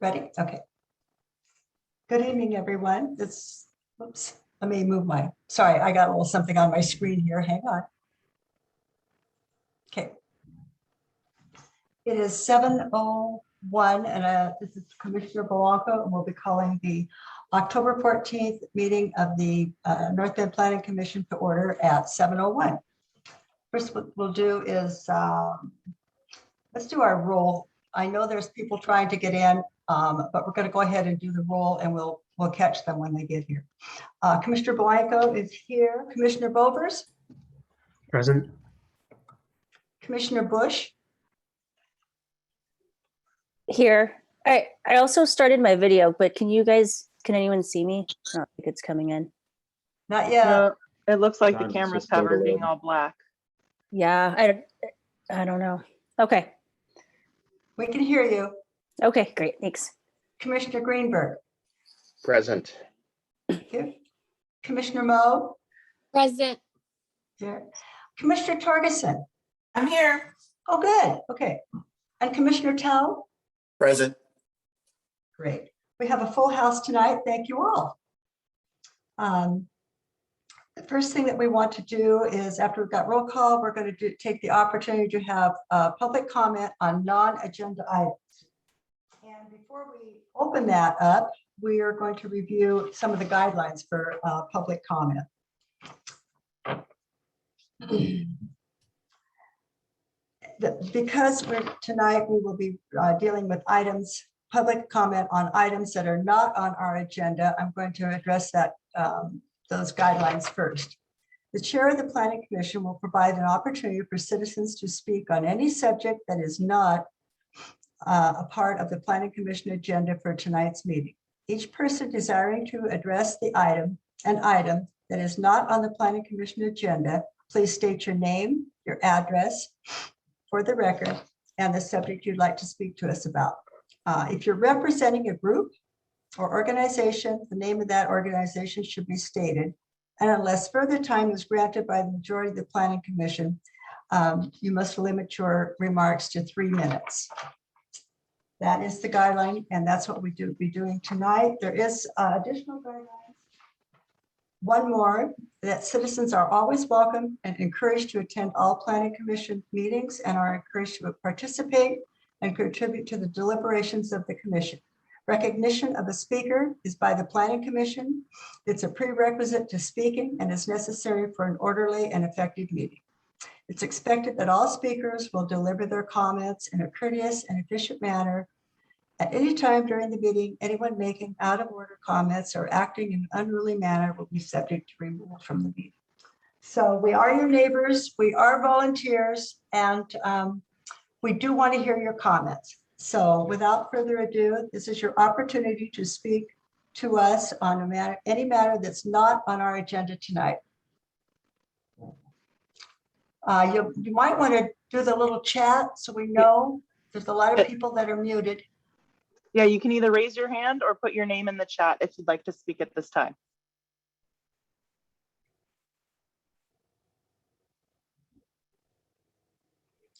Ready? Okay. Good evening, everyone. Oops, let me move sorry, I got a little something on my screen here. Hang on. Okay. It is 7:01 and this is Commissioner Blanco, and we'll be calling the October 14th meeting of the North Bend Planning Commission to order at 7:01. First, what we'll do is let's do our roll. I know there's people trying to get in, but we're going to go ahead and do the roll, and we'll catch them when they get here. Commissioner Blanco is here. Commissioner Bovers? Present. Commissioner Bush? Here. I also started my video, but can anyone see me? I don't think it's coming in. Not yet. No, it looks like the John's camera's just covered, totally- being all black. Yeah, I don't know. Okay. We can hear you. Okay, great. Thanks. Commissioner Greenberg? Present. Here. Commissioner Moe? Present. Here. Commissioner Torgerson? I'm here. Oh, good. Okay. And Commissioner Tao? Present. Great. We have a full house tonight. Thank you all. The first thing that we want to do is, after we've got roll call, we're going to take the opportunity to have public comment on non-agenda items. And before we open that up, we are going to review some of the guidelines for public comment. Because tonight we will be dealing with public comment on items that are not on our agenda, I'm going to address those guidelines first. The chair of the Planning Commission will provide an opportunity for citizens to speak on any subject that is not a part of the Planning Commission agenda for tonight's meeting. Each person desiring to address an item that is not on the Planning Commission agenda, please state your name, your address for the record, and the subject you'd like to speak to us about. If you're representing a group or organization, the name of that organization should be stated. And unless further time is granted by the majority of the Planning Commission, you must limit your remarks to 3 minutes. That is the guideline, and that's what we be doing tonight. There is additional guidelines. One more, that citizens are always welcome and encouraged to attend all Planning Commission meetings and are encouraged to participate and contribute to the deliberations of the commission. Recognition of a speaker is by the Planning Commission. It's a prerequisite to speaking and is necessary for an orderly and effective meeting. It's expected that all speakers will deliver their comments in a courteous and efficient manner. At any time during the meeting, anyone making out of order comments or acting in an unruly manner will be subject to removal from the meeting. So we are your neighbors, we are volunteers, and we do want to hear your comments. So without further ado, this is your opportunity to speak to us on any matter that's not on our agenda tonight. You might want to do the little chat so we know there's a lot of people that are muted. Yeah, you can either raise your hand or put your name in the chat if you'd like to speak at this time.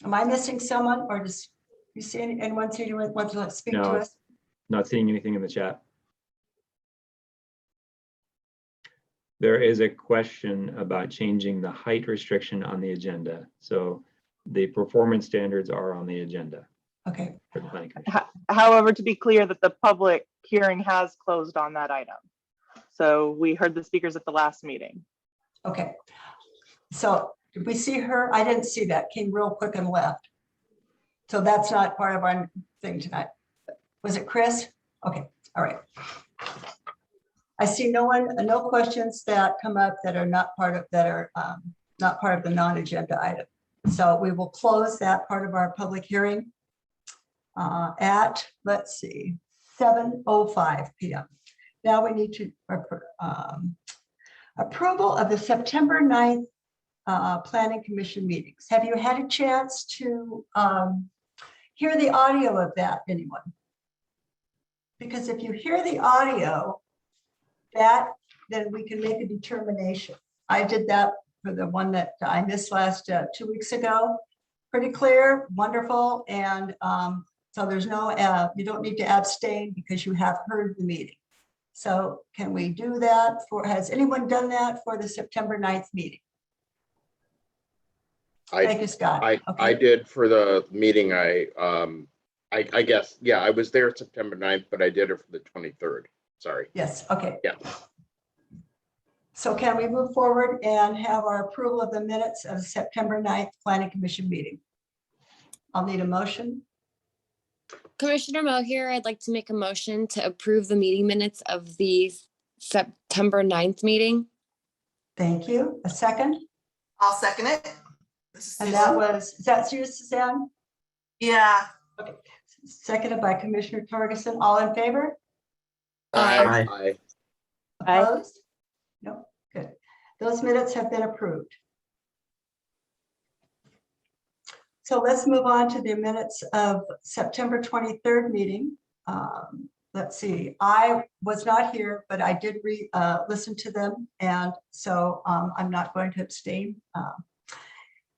Am I missing someone, or does you see anyone who wants to speak to No. us? Not seeing anything in the chat. There is a question about changing the height restriction on the agenda. So the performance standards are on the agenda Okay, for the Planning Commission. However, to be clear that the public hearing has closed on that item. So we heard the speakers at the last meeting. okay. So did we see her? I didn't see that. Came real quick and left. So that's not part of our thing tonight. Was it Chris? Okay, all right. I see no questions that come up that are not part of the non-agenda item. So we will close that part of our public hearing at, let's see, 7:05 p.m. Now we need to approval of the September 9th Planning Commission meetings. Have you had a chance to hear the audio of that, anyone? Because if you hear the audio, then we can make a determination. I did that for the one that I missed last 2 weeks ago. Pretty clear, wonderful, and So there's no, you don't need to abstain because you have heard the meeting. So can we do that has anyone done that for the September 9th meeting? Thank you, Scott. I Okay. did for the meeting. I guess, yeah, I was there September 9th, but I did it for the 23rd. Sorry. Yes, okay. Yeah. So can we move forward and have our approval of the minutes of the September 9th Planning Commission meeting? I'll need a motion. Commissioner Mo here. I'd like to make a motion to approve the meeting minutes of the September 9th meeting. Thank you. A second? I'll second it. This is And Susan. is that you, Suzanne? Yeah, Okay. Seconded by Commissioner Torgerson. All in favor? Aye. Aye. Aye. Opposed? No, good. Those minutes have been approved. So let's move on to the minutes of September 23rd meeting. Let's see, I was not here, but I did listen to them. And so I'm not going to abstain.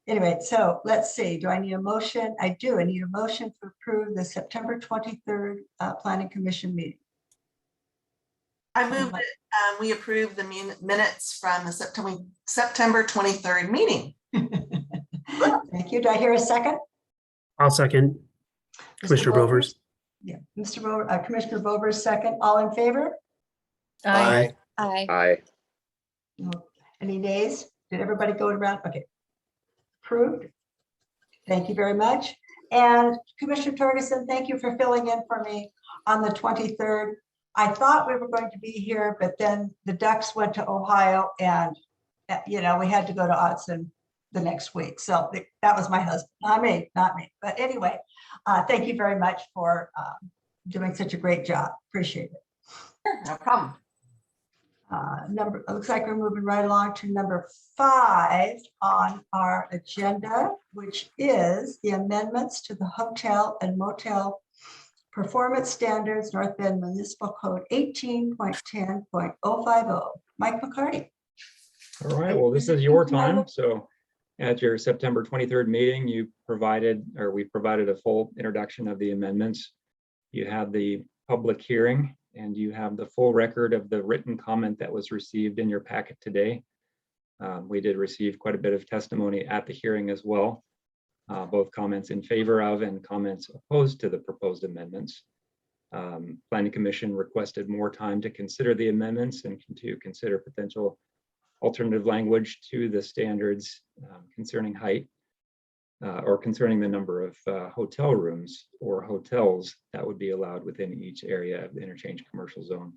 Anyway, so let's see, do I need a motion? I do. I need a motion to approve the September 23rd Planning Commission meeting. I move that we approve the minutes from the September 23rd meeting. Thank you. Do I hear a second? I'll second. Mr. Commissioner Bovers. Yeah, Commissioner Bovers, second. All in favor? Aye. Aye. Aye. No. Any nays? Did everybody go around? Okay. Approved. Thank you very much. And Commissioner Torgerson, thank you for filling in for me on the 23rd. I thought we were going to be here, but then the Ducks went to Ohio and, we had to go to Autzen the next week. So that was my husband, not me. But anyway, thank you very much for doing such a great job. Appreciate it. Sure, no problem. It looks like we're moving right along to number 5 on our agenda, which is the amendments to the hotel and motel performance standards, North Bend Municipal Code 18.10.050. Mike McCarty. All right, well, this is your time. So at your September 23rd meeting, we provided a full introduction of the amendments. You had the public hearing and you have the full record of the written comment that was received in your packet today. We did receive quite a bit of testimony at the hearing as well, both comments in favor of and comments opposed to the proposed amendments. Planning Commission requested more time to consider the amendments and to consider potential alternative language to the standards concerning height or concerning the number of hotel rooms or hotels that would be allowed within each area of the interchange commercial zone.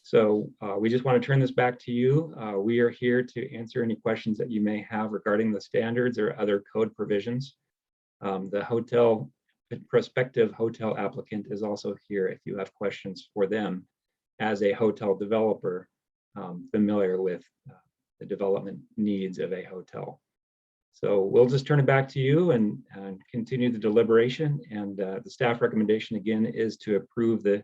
So we just want to turn this back to you. We are here to answer any questions that you may have regarding the standards or other code provisions. The prospective hotel applicant is also here if you have questions for them as a hotel developer familiar with the development needs of a hotel. So we'll just turn it back to you and continue the deliberation. And the staff recommendation again is to approve the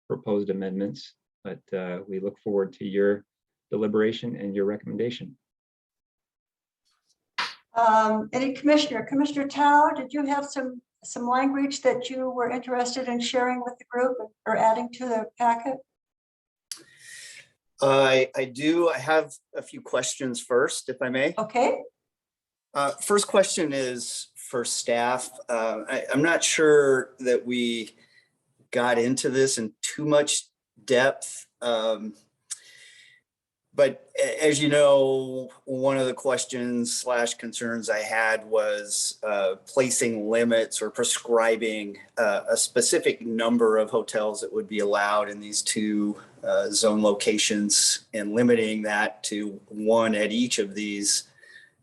proposed amendments, but we look forward to your deliberation and your recommendation. Any Commissioner Tao, did you have some language that you were interested in sharing with the group or adding to the packet? I do. I have a few questions first, if I may. Okay. First question is for staff. I'm not sure that we got into this in too much depth. But as you know, one of the questions / concerns I had was placing limits or prescribing a specific number of hotels that would be allowed in these 2 zone locations and limiting that to 1 at each of these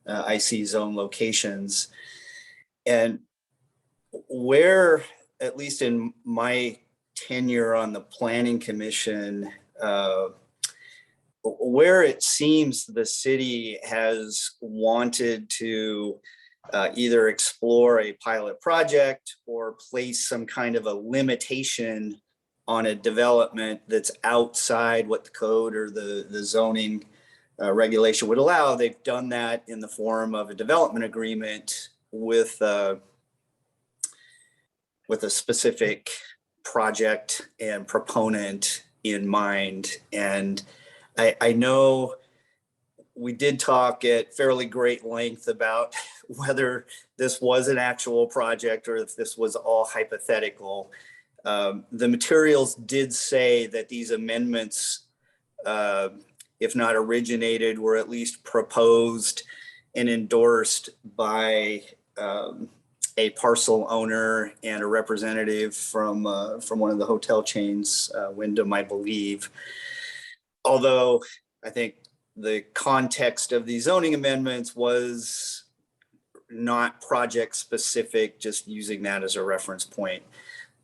IC zone locations. And where, at least in my tenure on the Planning Commission, where it seems the city has wanted to either explore a pilot project or place some kind of a limitation on a development that's outside what the code or the zoning regulation would allow. They've done that in the form of a development agreement with with a specific project and proponent in mind. And I know we did talk at fairly great length about whether this was an actual project or if this was all hypothetical. The materials did say that these amendments, if not originated, were at least proposed and endorsed by a parcel owner and a representative from one of the hotel chains, Wyndham, I believe. Although I think the context of the zoning amendments was not project specific, just using that as a reference point.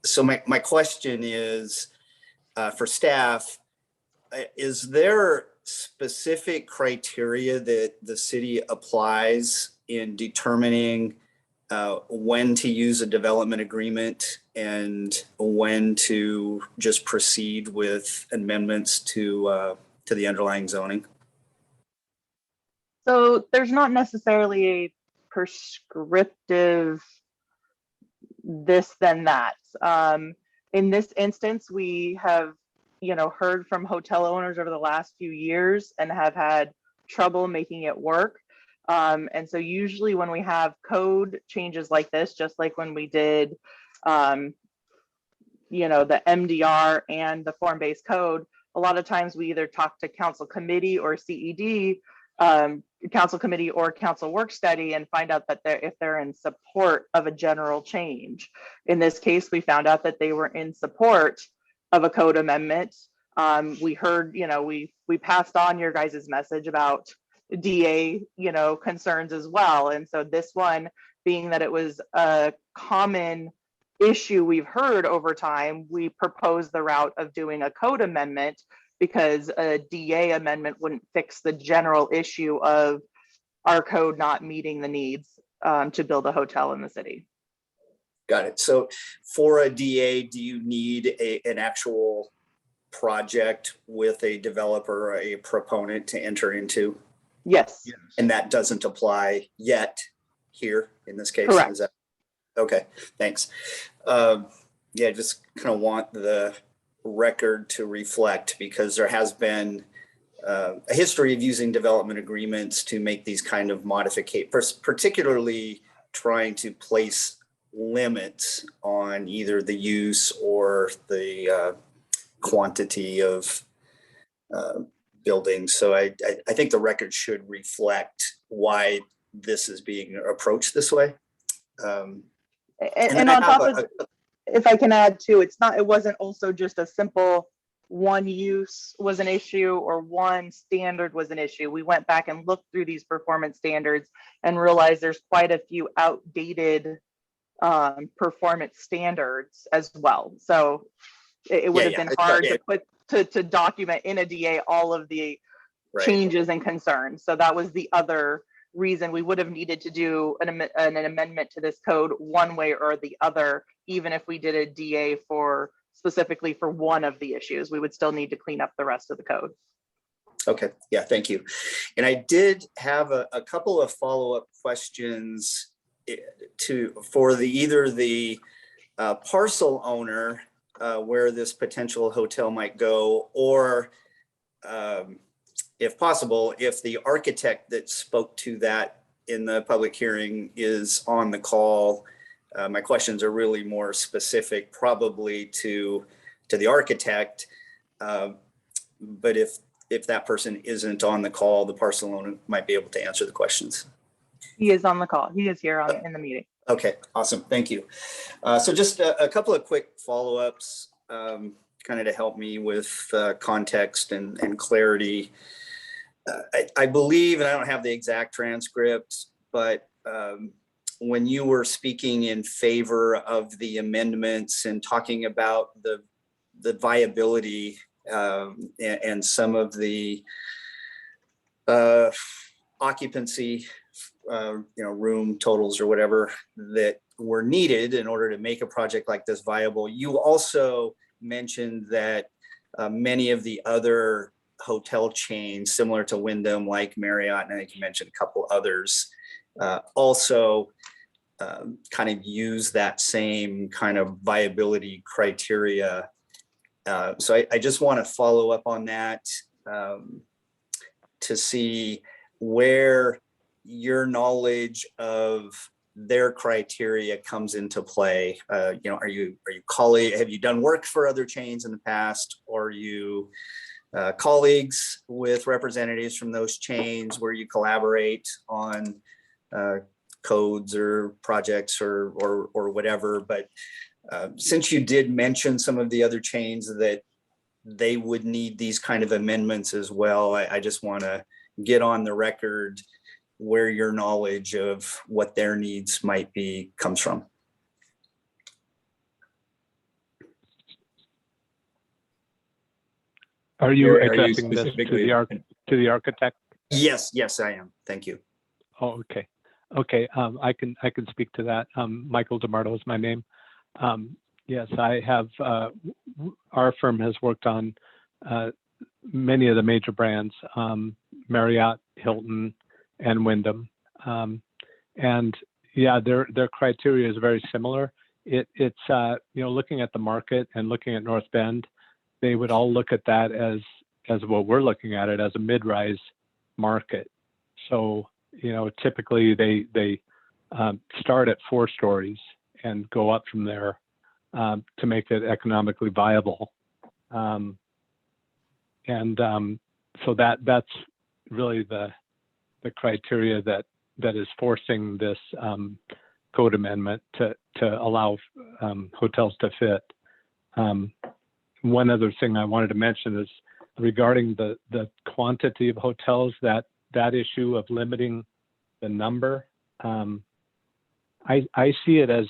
So my question is for staff, is there specific criteria that the city applies in determining when to use a development agreement and when to just proceed with amendments to the underlying zoning? So there's not necessarily a prescriptive this then that. In this instance, we have, heard from hotel owners over the last few years and have had trouble making it work. And so usually when we have code changes like this, just like when we did, the MDR and the form-based code, a lot of times we either talk to council committee or CED, council committee or council work study, and find out that if they're in support of a general change. In this case, we found out that they were in support of a code amendment. We heard, we passed on your guys' message about DA, concerns as well. And so this one, being that it was a common issue we've heard over time, we proposed the route of doing a code amendment because a DA amendment wouldn't fix the general issue of our code not meeting the needs to build a hotel in the city. Got it. So for a DA, do you need an actual project with a developer or a proponent to enter into? Yes. And that doesn't apply yet here in this case? Correct. Is that, okay, thanks. Yeah, just kind of want the record to reflect, because there has been a history of using development agreements to make these kind of modifications, particularly trying to place limits on either the use or the quantity of buildings. So I think the record should reflect why this is being approached this way. And on top of, if I can add too, it wasn't also just a simple one use was an issue or one standard was an issue. We went back and looked through these performance standards and realized there's quite a few outdated performance standards as well. So it would have been hard to put to document in a DA all of the changes and concerns. So that was the other reason we would have needed to do an amendment to this code one way or the other. Even if we did a DA for specifically for one of the issues, we would still need to clean up the rest of the code. Okay, yeah, thank you. And I did have a couple of follow-up questions for either the parcel owner where this potential hotel might go, or if possible, if the architect that spoke to that in the public hearing is on the call. My questions are really more specific, probably to the architect. But if that person isn't on the call, the parcel owner might be able to answer the questions. He is on the call. He is here in the meeting. Okay, awesome. Thank you. So just a couple of quick follow-ups, kind of to help me with context and clarity. I believe, and I don't have the exact transcript, but when you were speaking in favor of the amendments and talking about the viability and some of the occupancy, room totals or whatever that were needed in order to make a project like this viable, you also mentioned that many of the other hotel chains similar to Wyndham, like Marriott, and I think you mentioned a couple others, also kind of use that same kind of viability criteria. So I just want to follow up on that to see where your knowledge of their criteria comes into play. Are you colleague? Have you done work for other chains in the past? Or are you colleagues with representatives from those chains where you collaborate on codes or projects or whatever? But since you did mention some of the other chains that they would need these kind of amendments as well, I just want to get on the record where your knowledge of what their needs might be comes from. Are you Are you addressing this to specifically- the architect? Yes, I am. Thank you. Oh, okay. Okay, I can speak to that. Michael DeMarto is my name. Yes, I have, our firm has worked on many of the major brands, Marriott, Hilton, and Wyndham. And yeah, their criteria is very similar. It's looking at the market and looking at North Bend, they would all look at that as what we're looking at it as a mid-rise market. So, typically they start at 4 stories and go up from there to make it economically viable. So that's really the criteria that is forcing this code amendment to allow hotels to fit. One other thing I wanted to mention is regarding the quantity of hotels, that issue of limiting the number. I see it as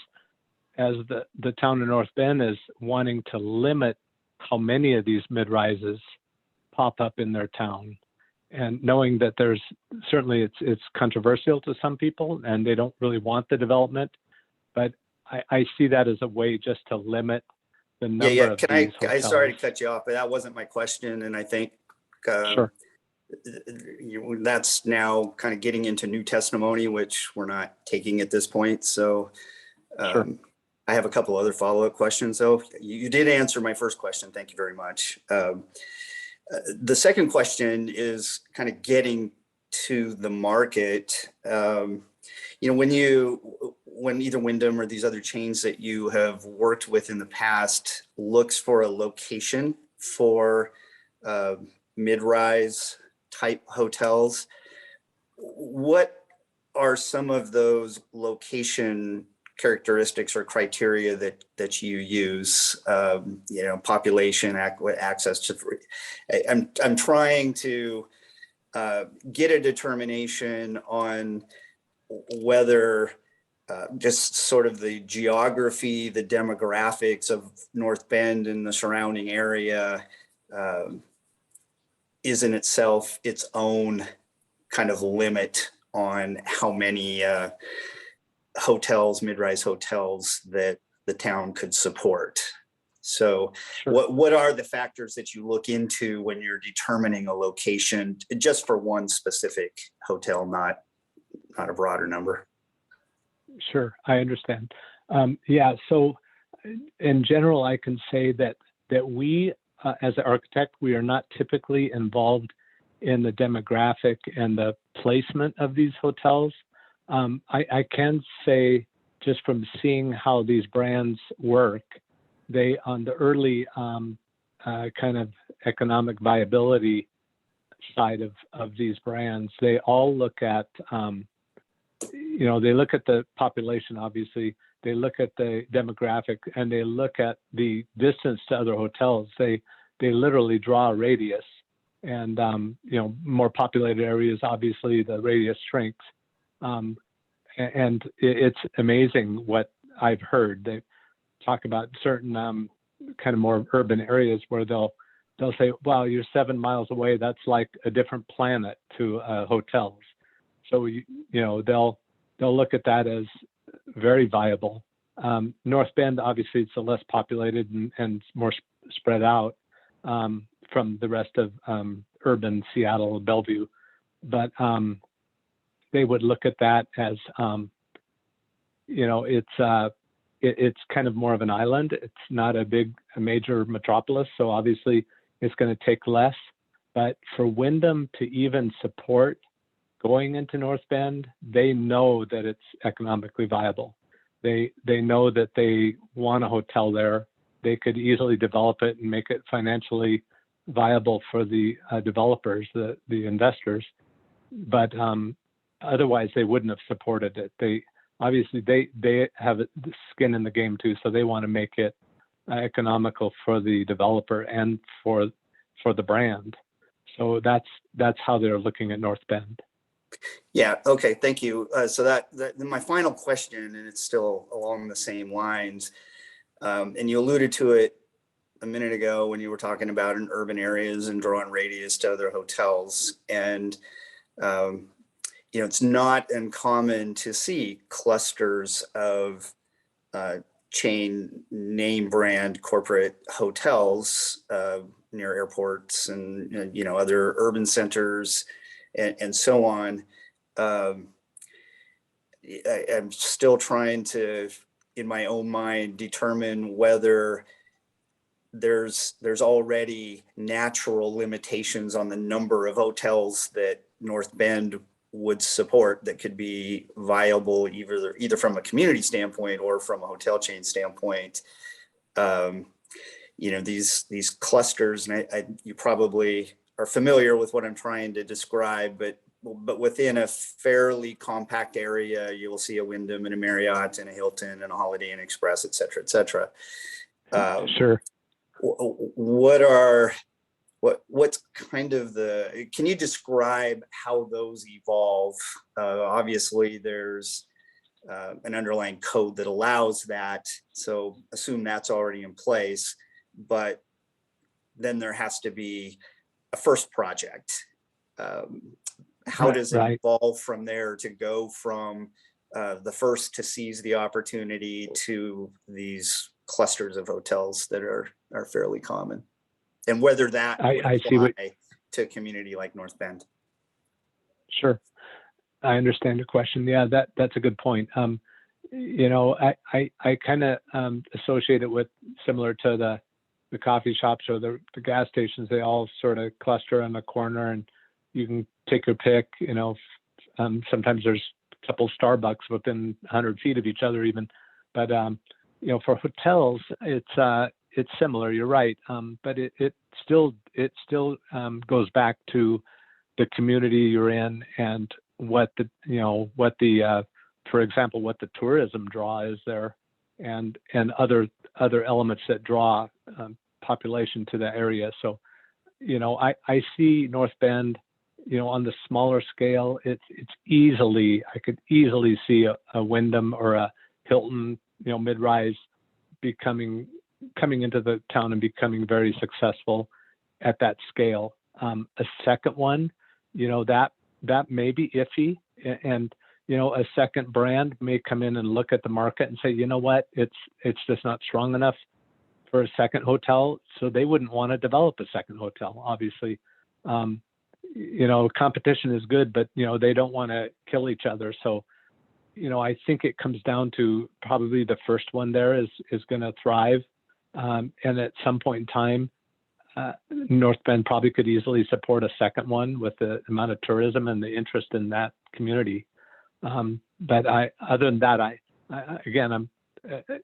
the town of North Bend is wanting to limit how many of these mid-rises pop up in their town, and knowing that there's certainly it's controversial to some people and they don't really want the development, but I see that as a way just to limit the number of these hotels. Sorry to cut you off, but that wasn't my question, and I think Sure. That's now kind of getting into new testimony, which we're not taking at this point. So Sure. I have a couple other follow-up questions. So you did answer my first question. Thank you very much. The second question is kind of getting to the market. When either Wyndham or these other chains that you have worked with in the past looks for a location for mid-rise type hotels, what are some of those location characteristics or criteria that you use? Population, access to. I'm trying to get a determination on whether just sort of the geography, the demographics of North Bend and the surrounding area is in itself its own kind of limit on how many hotels, mid-rise hotels that the town could support. So Sure. what are the factors that you look into when you're determining a location just for one specific hotel, not a broader number? Sure, I understand. So in general, I can say that we, as an architect, we are not typically involved in the demographic and the placement of these hotels. I can say, just from seeing how these brands work, they, on the early kind of economic viability side of these brands, they all look at they look at the population, obviously, they look at the demographic, and they look at the distance to other hotels. They literally draw a radius, and more populated areas, obviously the radius shrinks. And it's amazing what I've heard. They talk about certain kind of more urban areas where they'll say, "Wow, you're 7 miles away. That's like a different planet to hotels." So they'll look at that as very viable. North Bend, obviously, it's a less populated and more spread out from the rest of urban Seattle, Bellevue, but they would look at that as it's kind of more of an island. It's not a major metropolis, so obviously it's going to take less. But for Wyndham to even support going into North Bend, they know that it's economically viable. They know that they want a hotel there. They could easily develop it and make it financially viable for the developers, the investors. But otherwise, they wouldn't have supported it. They have the skin in the game too, so they want to make it economical for the developer and for the brand. So that's how they're looking at North Bend. Yeah, okay, thank you. So that my final question, and it's still along the same lines, and you alluded to it a minute ago when you were talking about in urban areas and drawing radius to other hotels. And, it's not uncommon to see clusters of chain name brand corporate hotels near airports and, other urban centers and so on. I'm still trying to, in my own mind, determine whether there's already natural limitations on the number of hotels that North Bend would support that could be viable either from a community standpoint or from a hotel chain standpoint. These clusters, and you probably are familiar with what I'm trying to describe, but within a fairly compact area, you will see a Wyndham and a Marriott and a Hilton and a Holiday Inn Express, et cetera, et cetera. Sure. What's kind of can you describe how those evolve? Obviously there's an underlying code that allows that, so assume that's already in place, but then there has to be a first project. How does it evolve from there to go from the first to seize the opportunity to these clusters of hotels that are fairly common, and whether that would apply to a community like North Bend? Sure, I understand your question. Yeah, that's a good point. I kind of associate it with similar to the coffee shops or the gas stations. They all sort of cluster on the corner, and you can take your pick. Sometimes there's a couple Starbucks within 100 feet of each other even, but for hotels, it's similar. You're right, but it still goes back to the community you're in and what for example, what the tourism draw is there, and other elements that draw population to the area. So, I see North Bend, on the smaller scale, I could easily see a Wyndham or a Hilton, mid-rise coming into the town and becoming very successful at that scale. A second one, that may be iffy, and a second brand may come in and look at the market and say, you know what, it's just not strong enough for a second hotel, so they wouldn't want to develop a second hotel. Obviously, competition is good, but they don't want to kill each other. So, I think it comes down to probably the first one there is going to thrive, and at some point in time, North Bend probably could easily support a second one with the amount of tourism and the interest in that community. But other than that,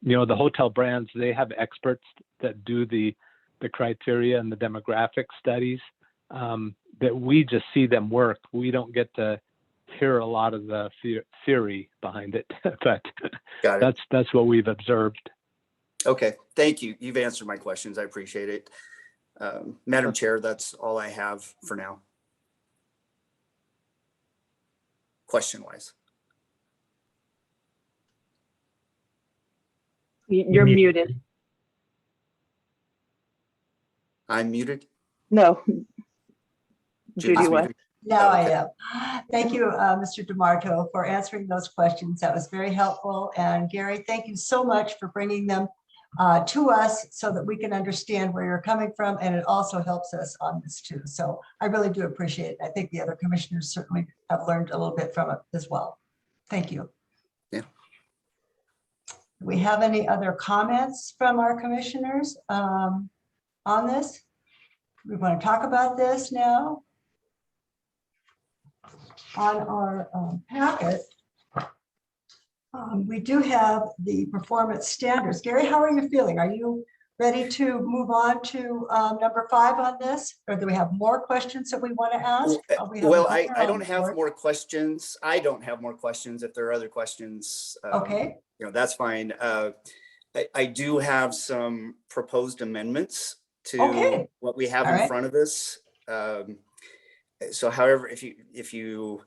the hotel brands, they have experts that do the criteria and the demographic studies, that we just see them work. We don't get to hear a lot of the theory behind it, but that's what we've observed. Okay, thank you. You've answered my questions. I appreciate it. Madam Chair, that's all I have for now. Question-wise. You're muted. I'm muted? No. Judy's Judy was. muted. Now Okay. I am. Thank you, Mr. DeMarco, for answering those questions. That was very helpful. And Gary, thank you so much for bringing them to us so that we can understand where you're coming from. And it also helps us on this too. So I really do appreciate it. I think the other commissioners certainly have learned a little bit from it as well. Thank you. Yeah. Do we have any other comments from our commissioners on this? We want to talk about this now. On our packet, we do have the performance standards. Gary, how are you feeling? Are you ready to move on to number 5 on this? Or do we have more questions that we want to ask? Well, I don't have more questions. I don't have more questions. If there are other questions, Okay, that's fine. I do have some proposed amendments to Okay. what we have All in right. front of us. So however, if you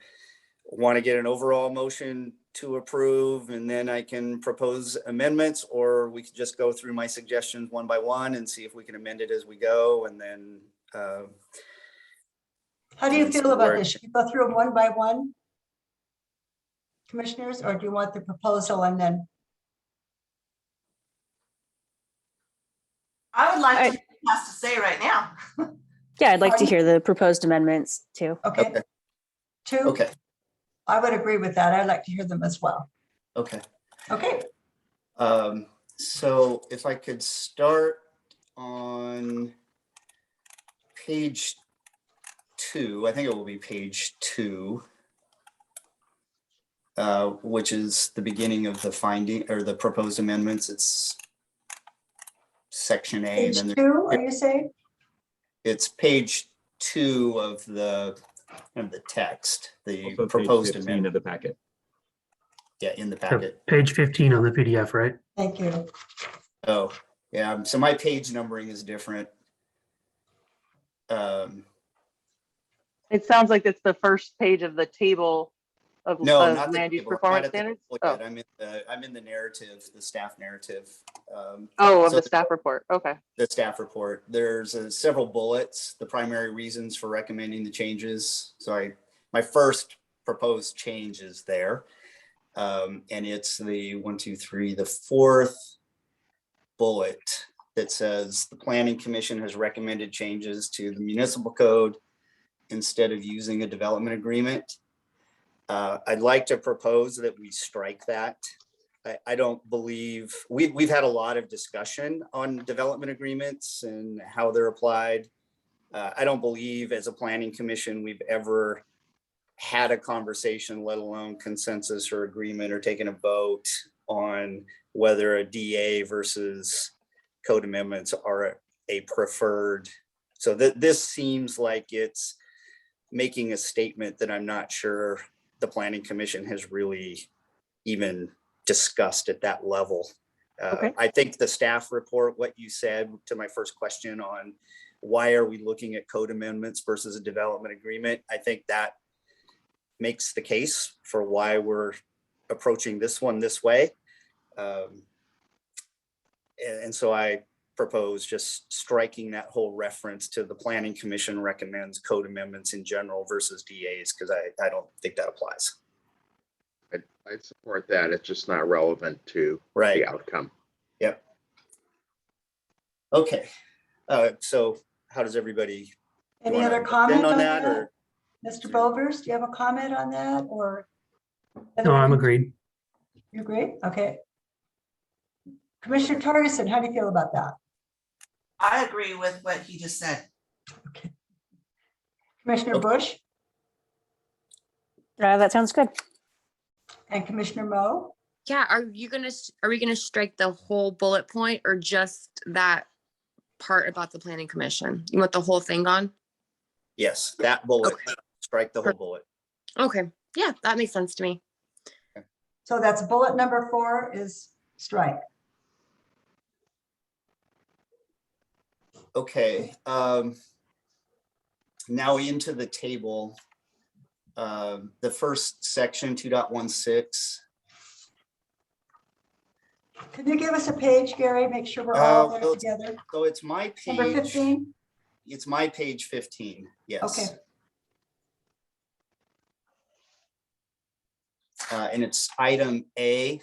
want to get an overall motion to approve, and then I can propose amendments, or we could just go through my suggestions one by one and see if we can amend it as we go. And then how do you and see feel about where- this? Should we go through them one by one? Commissioners, or do you want the proposal and then? I would like to hear what he has to say right now. Yeah, I'd like to Pardon? hear the proposed amendments too. Okay. Okay. 2? Okay, I would agree with that. I'd like to hear them as well. okay. Okay, So if I could start on page 2, I think it will be page 2, which is the beginning of the finding or the proposed amendments. It's section A, page and then 2, are you saying? it's page 2 of the text, the Also page proposed 15 amendment. of the packet. Yeah, in the packet. Page 15 on the PDF, right? Thank you. Oh, yeah. So my page numbering is different. It sounds like it's the first page of the table of No, of not the land use table, not performance at the standards. table Oh, yet. I'm in the narrative, the staff narrative. of So the staff report. Okay. The staff report. There's several bullets, the primary reasons for recommending the changes. So my first proposed change is there. And it's the 1, 2, 3, the 4th bullet that says the Planning Commission has recommended changes to the municipal code instead of using a development agreement. I'd like to propose that we strike that. I don't believe, we've had a lot of discussion on development agreements and how they're applied. I don't believe as a planning commission, we've ever had a conversation, let alone consensus or agreement or taken a vote on whether a DA versus code amendments are a preferred. So this seems like it's making a statement that I'm not sure the planning commission has really even discussed at that level. Okay. I think the staff report, what you said to my first question on why are we looking at code amendments versus a development agreement, I think that makes the case for why we're approaching this one this way. And so I propose just striking that whole reference to the planning commission recommends code amendments in general versus DAs, because I don't think that applies. I'd support that. It's just not relevant to Right. the outcome. Yep. Okay. So how does everybody? Any wanna other extend comment on that, that? or? Mr. Bovers, do you have a comment on that or? No, I'm agreed. You agree? Okay. Commissioner Torgerson, how do you feel about that? I agree with what he just said. Okay. Commissioner Okay. Bush That sounds good. and Commissioner Moe? Yeah, are we gonna strike the whole bullet point or just that part about the planning commission? You want the whole thing gone? Yes, that bullet, Okay. strike the whole bullet. Okay, yeah, that makes sense to me. So that's bullet number 4 is strike. Okay, now into the table. The first section, 2.16. Can you give us a page, Gary? Make sure we're all there well, together. So it's my Number page. 15? It's my page 15, yes. Okay. And it's item A.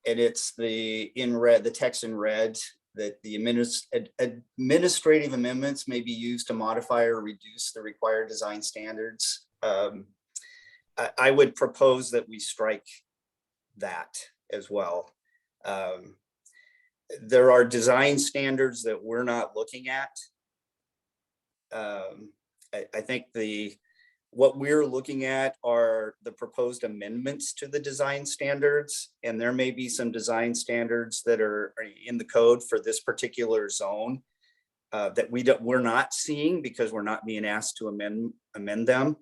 And it's in red, the text in red, that the administrative amendments may be used to modify or reduce the required design standards. I would propose that we strike that as well. There are design standards that we're not looking at. I think what we're looking at are the proposed amendments to the design standards, and there may be some design standards that are in the code for this particular zone that we're not seeing because we're not being asked to amend them.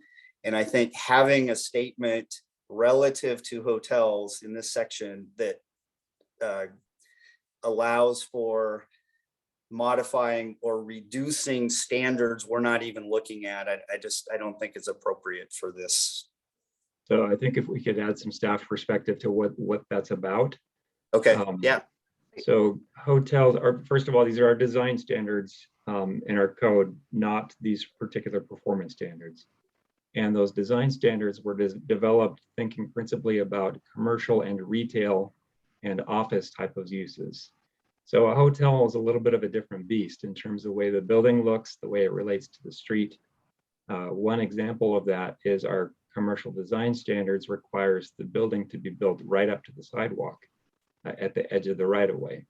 And I think having a statement relative to hotels in this section that allows for modifying or reducing standards we're not even looking at, I don't think it's appropriate for this. So I think if we could add some staff perspective to what that's about. Okay, yeah. So hotels are, first of all, these are our design standards in our code, not these particular performance standards. And those design standards were developed thinking principally about commercial and retail and office type of uses. So a hotel is a little bit of a different beast in terms of the way the building looks, the way it relates to the street. One example of that is our commercial design standards requires the building to be built right up to the sidewalk at the edge of the right of way.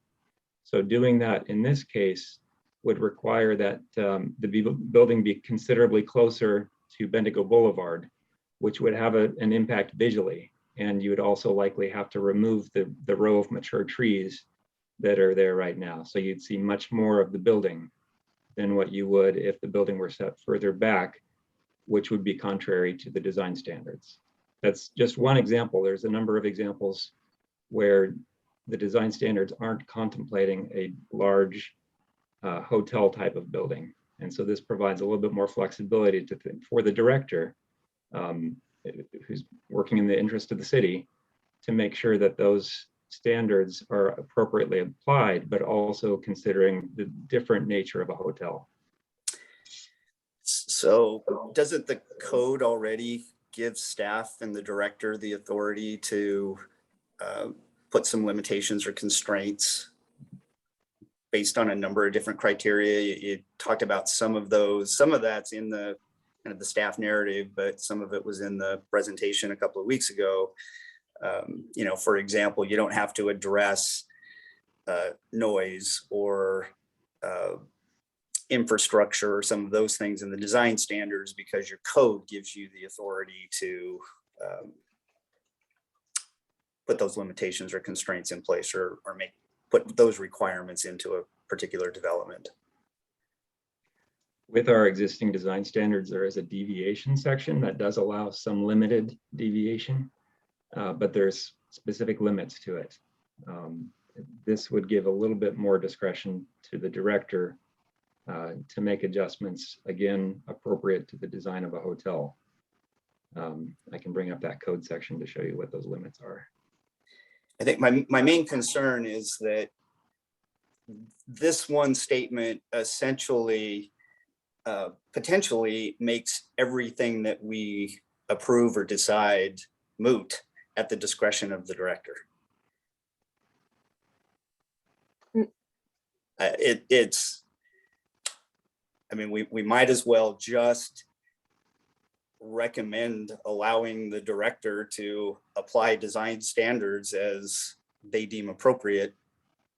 So doing that in this case would require that the building be considerably closer to Bendigo Boulevard, which would have an impact visually. And you would also likely have to remove the row of mature trees that are there right now. So you'd see much more of the building than what you would if the building were set further back, which would be contrary to the design standards. That's just one example. There's a number of examples where the design standards aren't contemplating a large hotel type of building. And so this provides a little bit more flexibility for the director who's working in the interest of the city to make sure that those standards are appropriately applied, but also considering the different nature of a hotel. So doesn't the code already give staff and the director the authority to put some limitations or constraints based on a number of different criteria? You talked about some of those. Some of that's in the kind of the staff narrative, but some of it was in the presentation a couple of weeks ago. You know, for example, you don't have to address noise or infrastructure or some of those things in the design standards because your code gives you the authority to put those limitations or constraints in place or put those requirements into a particular development. With our existing design standards, there is a deviation section that does allow some limited deviation. But there's specific limits to it. This would give a little bit more discretion to the director to make adjustments, again, appropriate to the design of a hotel. I can bring up that code section to show you what those limits are. I think my main concern is that this one statement essentially potentially makes everything that we approve or decide moot at the discretion of the director. I mean, we might as well just recommend allowing the director to apply design standards as they deem appropriate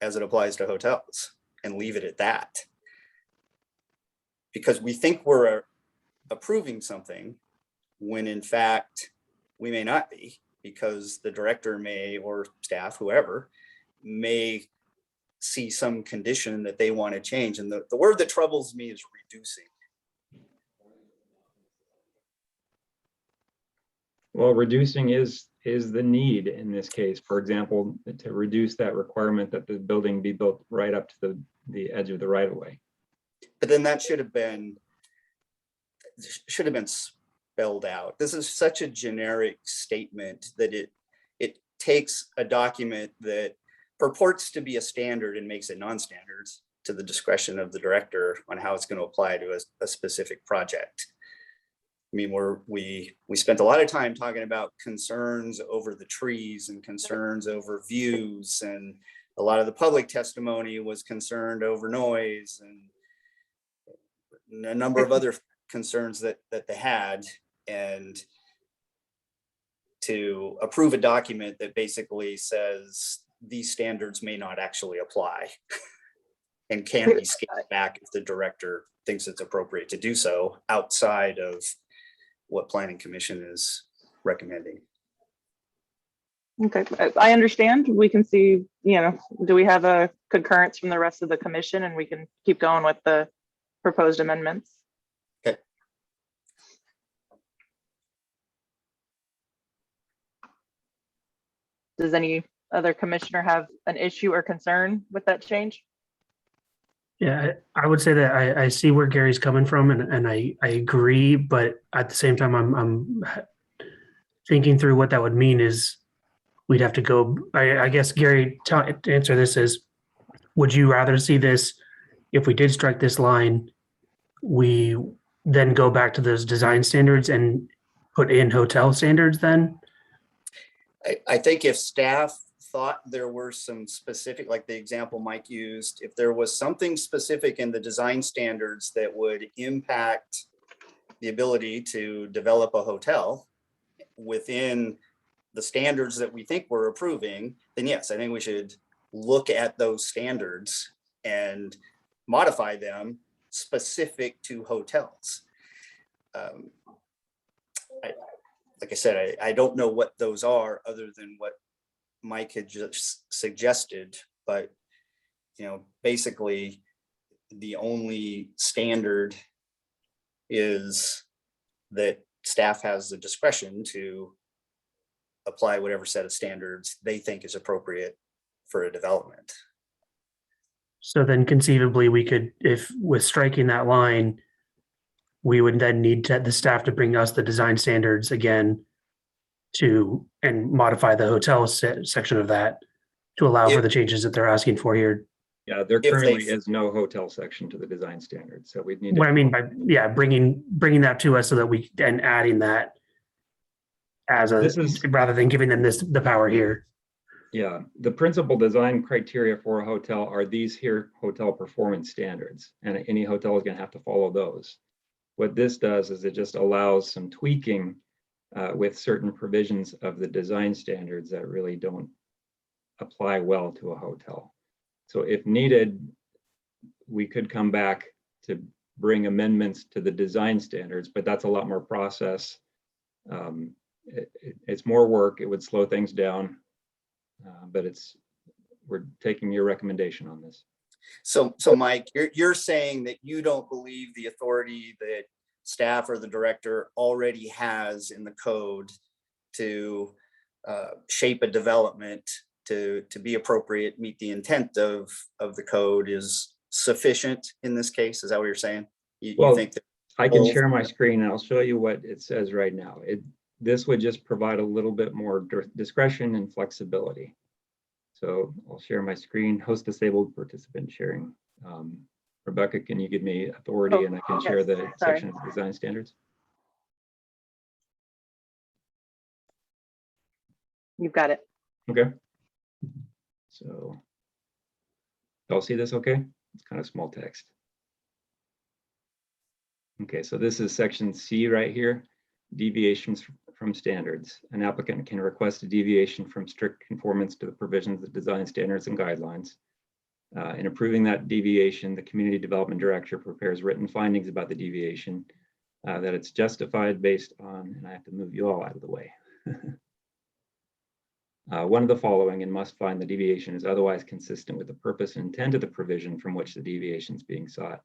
as it applies to hotels and leave it at that. Because we think we're approving something when in fact we may not be, because the director may, or staff, whoever, may see some condition that they want to change. And the word that troubles me is reducing. Well, reducing is the need in this case. For example, to reduce that requirement that the building be built right up to the edge of the right of way. But then that should have been spelled out. This is such a generic statement that it takes a document that purports to be a standard and makes it non-standard to the discretion of the director on how it's going to apply to a specific project. I mean, we spent a lot of time talking about concerns over the trees and concerns over views, and a lot of the public testimony was concerned over noise and a number of other concerns that they had. And to approve a document that basically says these standards may not actually apply and can be scaled back if the director thinks it's appropriate to do so outside of what Planning Commission is recommending. Okay, I understand. We can see, do we have a concurrence from the rest of the commission, and we can keep going with the proposed amendments? Okay. Does any other commissioner have an issue or concern with that change? Yeah, I would say that I see where Gary's coming from, and I agree, but at the same time, I'm thinking through what that would mean is we'd have to go, I guess, Gary, to answer this is, would you rather see this, if we did strike this line, we then go back to those design standards and put in hotel standards then? I think if staff thought there were some specific, like the example Mike used, if there was something specific in the design standards that would impact the ability to develop a hotel within the standards that we think we're approving, then yes, I think we should look at those standards and modify them specific to hotels. Like I said, I don't know what those are other than what Mike had just suggested, but basically the only standard is that staff has the discretion to apply whatever set of standards they think is appropriate for a development. So then conceivably we could, if with striking that line, we would then need the staff to bring us the design standards again and modify the hotel section of that to allow for the changes that they're asking for here. Yeah, there currently is no hotel section to the design standards, so we'd need. What I mean by, yeah, bringing that to us so that we then adding that as rather than giving them the power here. Yeah, the principal design criteria for a hotel are these here hotel performance standards, and any hotel is going to have to follow those. What this does is it just allows some tweaking with certain provisions of the design standards that really don't apply well to a hotel. So if needed, we could come back to bring amendments to the design standards, but that's a lot more process. It's more work. It would slow things down, but we're taking your recommendation on this. So Mike, you're saying that you don't believe the authority that staff or the director already has in the code to shape a development to be appropriate, meet the intent of the code is sufficient in this case? Is that what you're saying? You think that I can share my screen and I'll show you what it says right now. This would just provide a little bit more discretion and flexibility. So I'll share my screen, host disabled participant sharing. Rebecca, can you give me authority and I can share the section of design standards? You've got it. Okay. So y'all see this okay? It's kind of small text. Okay, so this is section C right here, deviations from standards. An applicant can request a deviation from strict conformance to the provisions of design standards and guidelines. In approving that deviation, the community development director prepares written findings about the deviation, that it's justified based on, and I have to move you all out of the way. One of the following, and must find the deviation is otherwise consistent with the purpose and intent of the provision from which the deviation is being sought,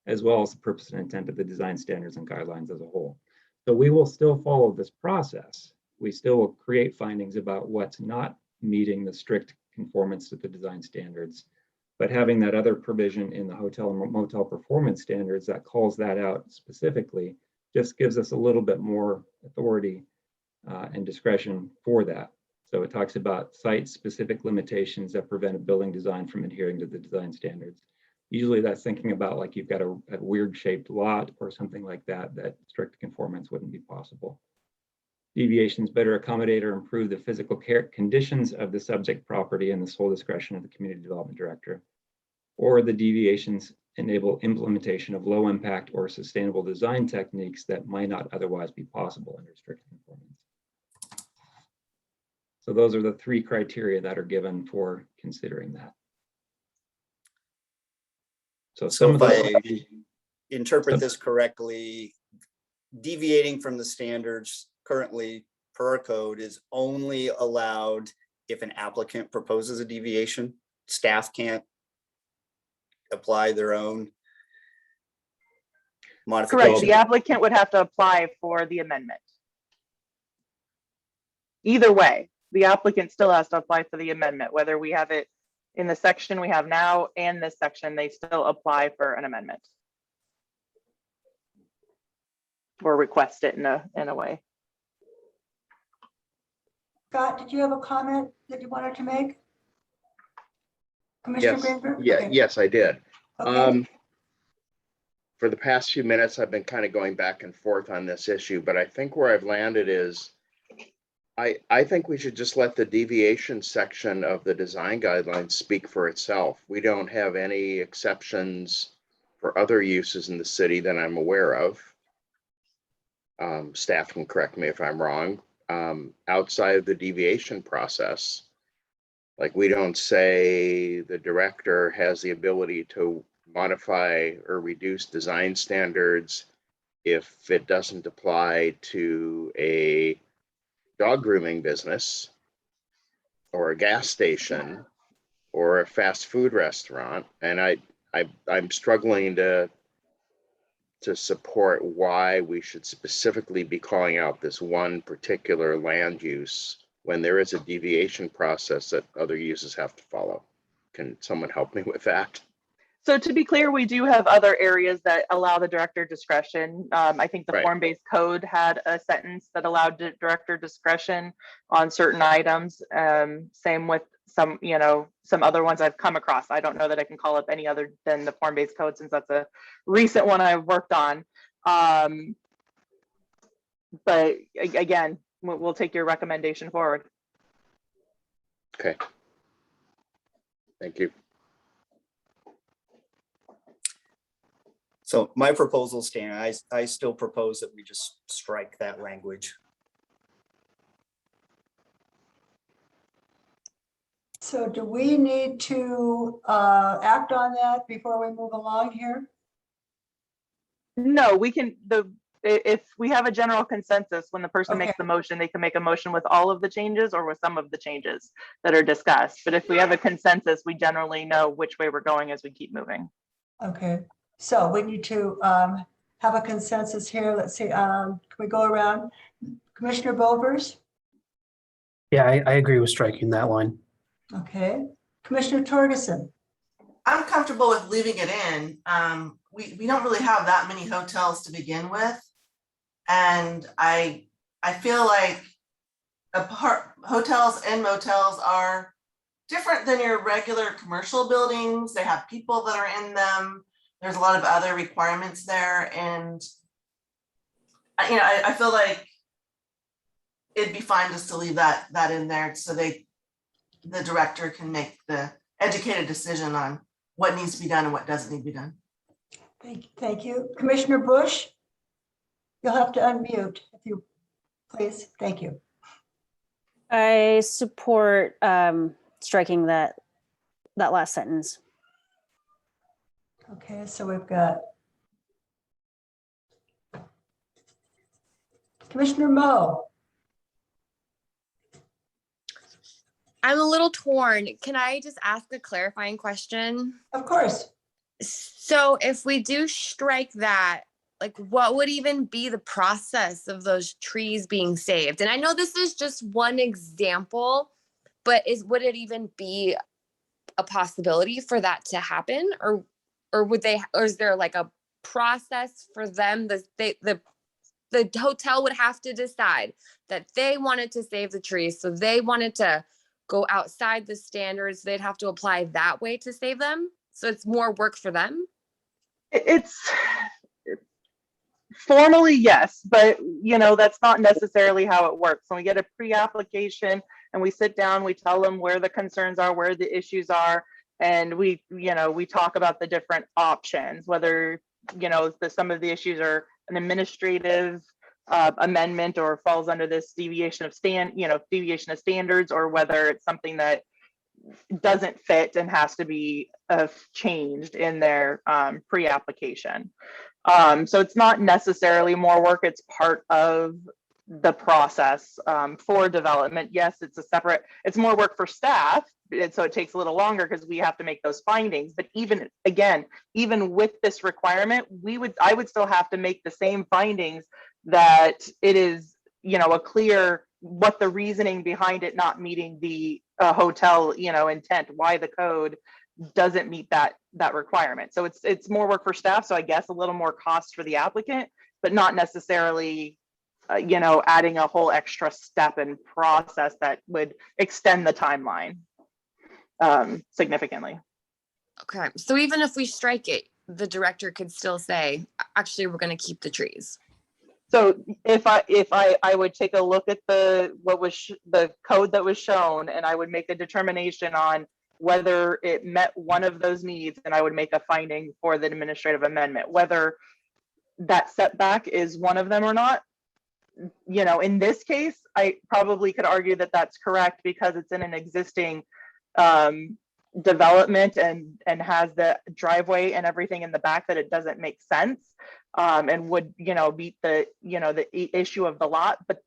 as well as the purpose and intent of the design standards and guidelines as a whole. So we will still follow this process. We still will create findings about what's not meeting the strict conformance to the design standards, but having that other provision in the hotel and motel performance standards that calls that out specifically just gives us a little bit more authority and discretion for that. So it talks about site-specific limitations that prevent a building design from adhering to the design standards. Usually that's thinking about like you've got a weird shaped lot or something like that, that strict conformance wouldn't be possible. Deviations better accommodate or improve the physical conditions of the subject property and the sole discretion of the community development director. Or the deviations enable implementation of low impact or sustainable design techniques that might not otherwise be possible under strict conformance. So those are the three criteria that are given for considering that. So So some of if those, I interpret some- this correctly, deviating from the standards currently per our code is only allowed if an applicant proposes a deviation. Staff can't apply their own Correct. modification. The applicant would have to apply for the amendment. Either way, the applicant still has to apply for the amendment, whether we have it in the section we have now and this section, they still apply for an amendment. Or request it in a way. Scott, did you have a comment that you wanted to make? Commissioner Yes, Greenberg? yeah, Okay. yes, I did. Okay. For the past few minutes, I've been kind of going back and forth on this issue, but I think where I've landed is I think we should just let the deviation section of the design guidelines speak for itself. We don't have any exceptions for other uses in the city that I'm aware of. Staff can correct me if I'm wrong. Outside of the deviation process, like we don't say the director has the ability to modify or reduce design standards if it doesn't apply to a dog grooming business or a gas station or a fast food restaurant. And I'm struggling to support why we should specifically be calling out this one particular land use when there is a deviation process that other uses have to follow. Can someone help me with that? So to be clear, we do have other areas that allow the director discretion. I think the Right. form-based code had a sentence that allowed director discretion on certain items. Same with some, some other ones I've come across. I don't know that I can call up any other than the form-based code since that's a recent one I've worked on. But again, we'll take your recommendation forward. Okay. Thank you. So my proposal stand, I still propose that we just strike that language. So do we need to act on that before we move along here? No, we can, if we have a general consensus, when the person makes Okay. the motion, they can make a motion with all of the changes or with some of the changes that are discussed. But if we have a consensus, we generally know which way we're going as we keep moving. Okay, so we need to have a consensus here. Let's see, can we go around? Commissioner Bovers? Yeah, I agree with striking that line. Okay, Commissioner Torgerson? I'm comfortable with leaving it in. We don't really have that many hotels to begin with. And I feel like hotels and motels are different than your regular commercial buildings. They have people that are in them. There's a lot of other requirements there. And I feel like it'd be fine just to leave that in there so the director can make the educated decision on what needs to be done and what doesn't need to be done. Thank you. Commissioner Bush? You'll have to unmute if you please. Thank you. I support striking that last sentence. Okay, so we've got Commissioner Moe. I'm a little torn. Can I just ask a clarifying question? Of course. So if we do strike that, like what would even be the process of those trees being saved? And I know this is just one example, but would it even be a possibility for that to happen? Or is there like a process for them? The hotel would have to decide that they wanted to save the trees. So they wanted to go outside the standards. They'd have to apply that way to save them. So it's more work for them. It's formally, yes, but that's not necessarily how it works. When we get a pre-application and we sit down, we tell them where the concerns are, where the issues are, and we talk about the different options, whether some of the issues are an administrative amendment or falls under this deviation of deviation of standards, or whether it's something that doesn't fit and has to be changed in their pre-application. So it's not necessarily more work, it's part of the process for development. Yes, it's more work for staff, and so it takes a little longer because we have to make those findings. But even with this requirement, I would still have to make the same findings, that it is, a clear what the reasoning behind it not meeting the hotel, intent, why the code doesn't meet that requirement. So it's more work for staff. So I guess a little more cost for the applicant, but not necessarily, adding a whole extra step and process that would extend the timeline significantly. Okay, so even if we strike it, the director could still say, actually, we're going to keep the trees. So if I would take a look at the code that was shown, and I would make a determination on whether it met one of those needs, and I would make a finding for the administrative amendment, whether that setback is one of them or not. In this case, I probably could argue that that's correct because it's in an existing development and has the driveway and everything in the back, that it doesn't make sense and would meet the the issue of the lot. But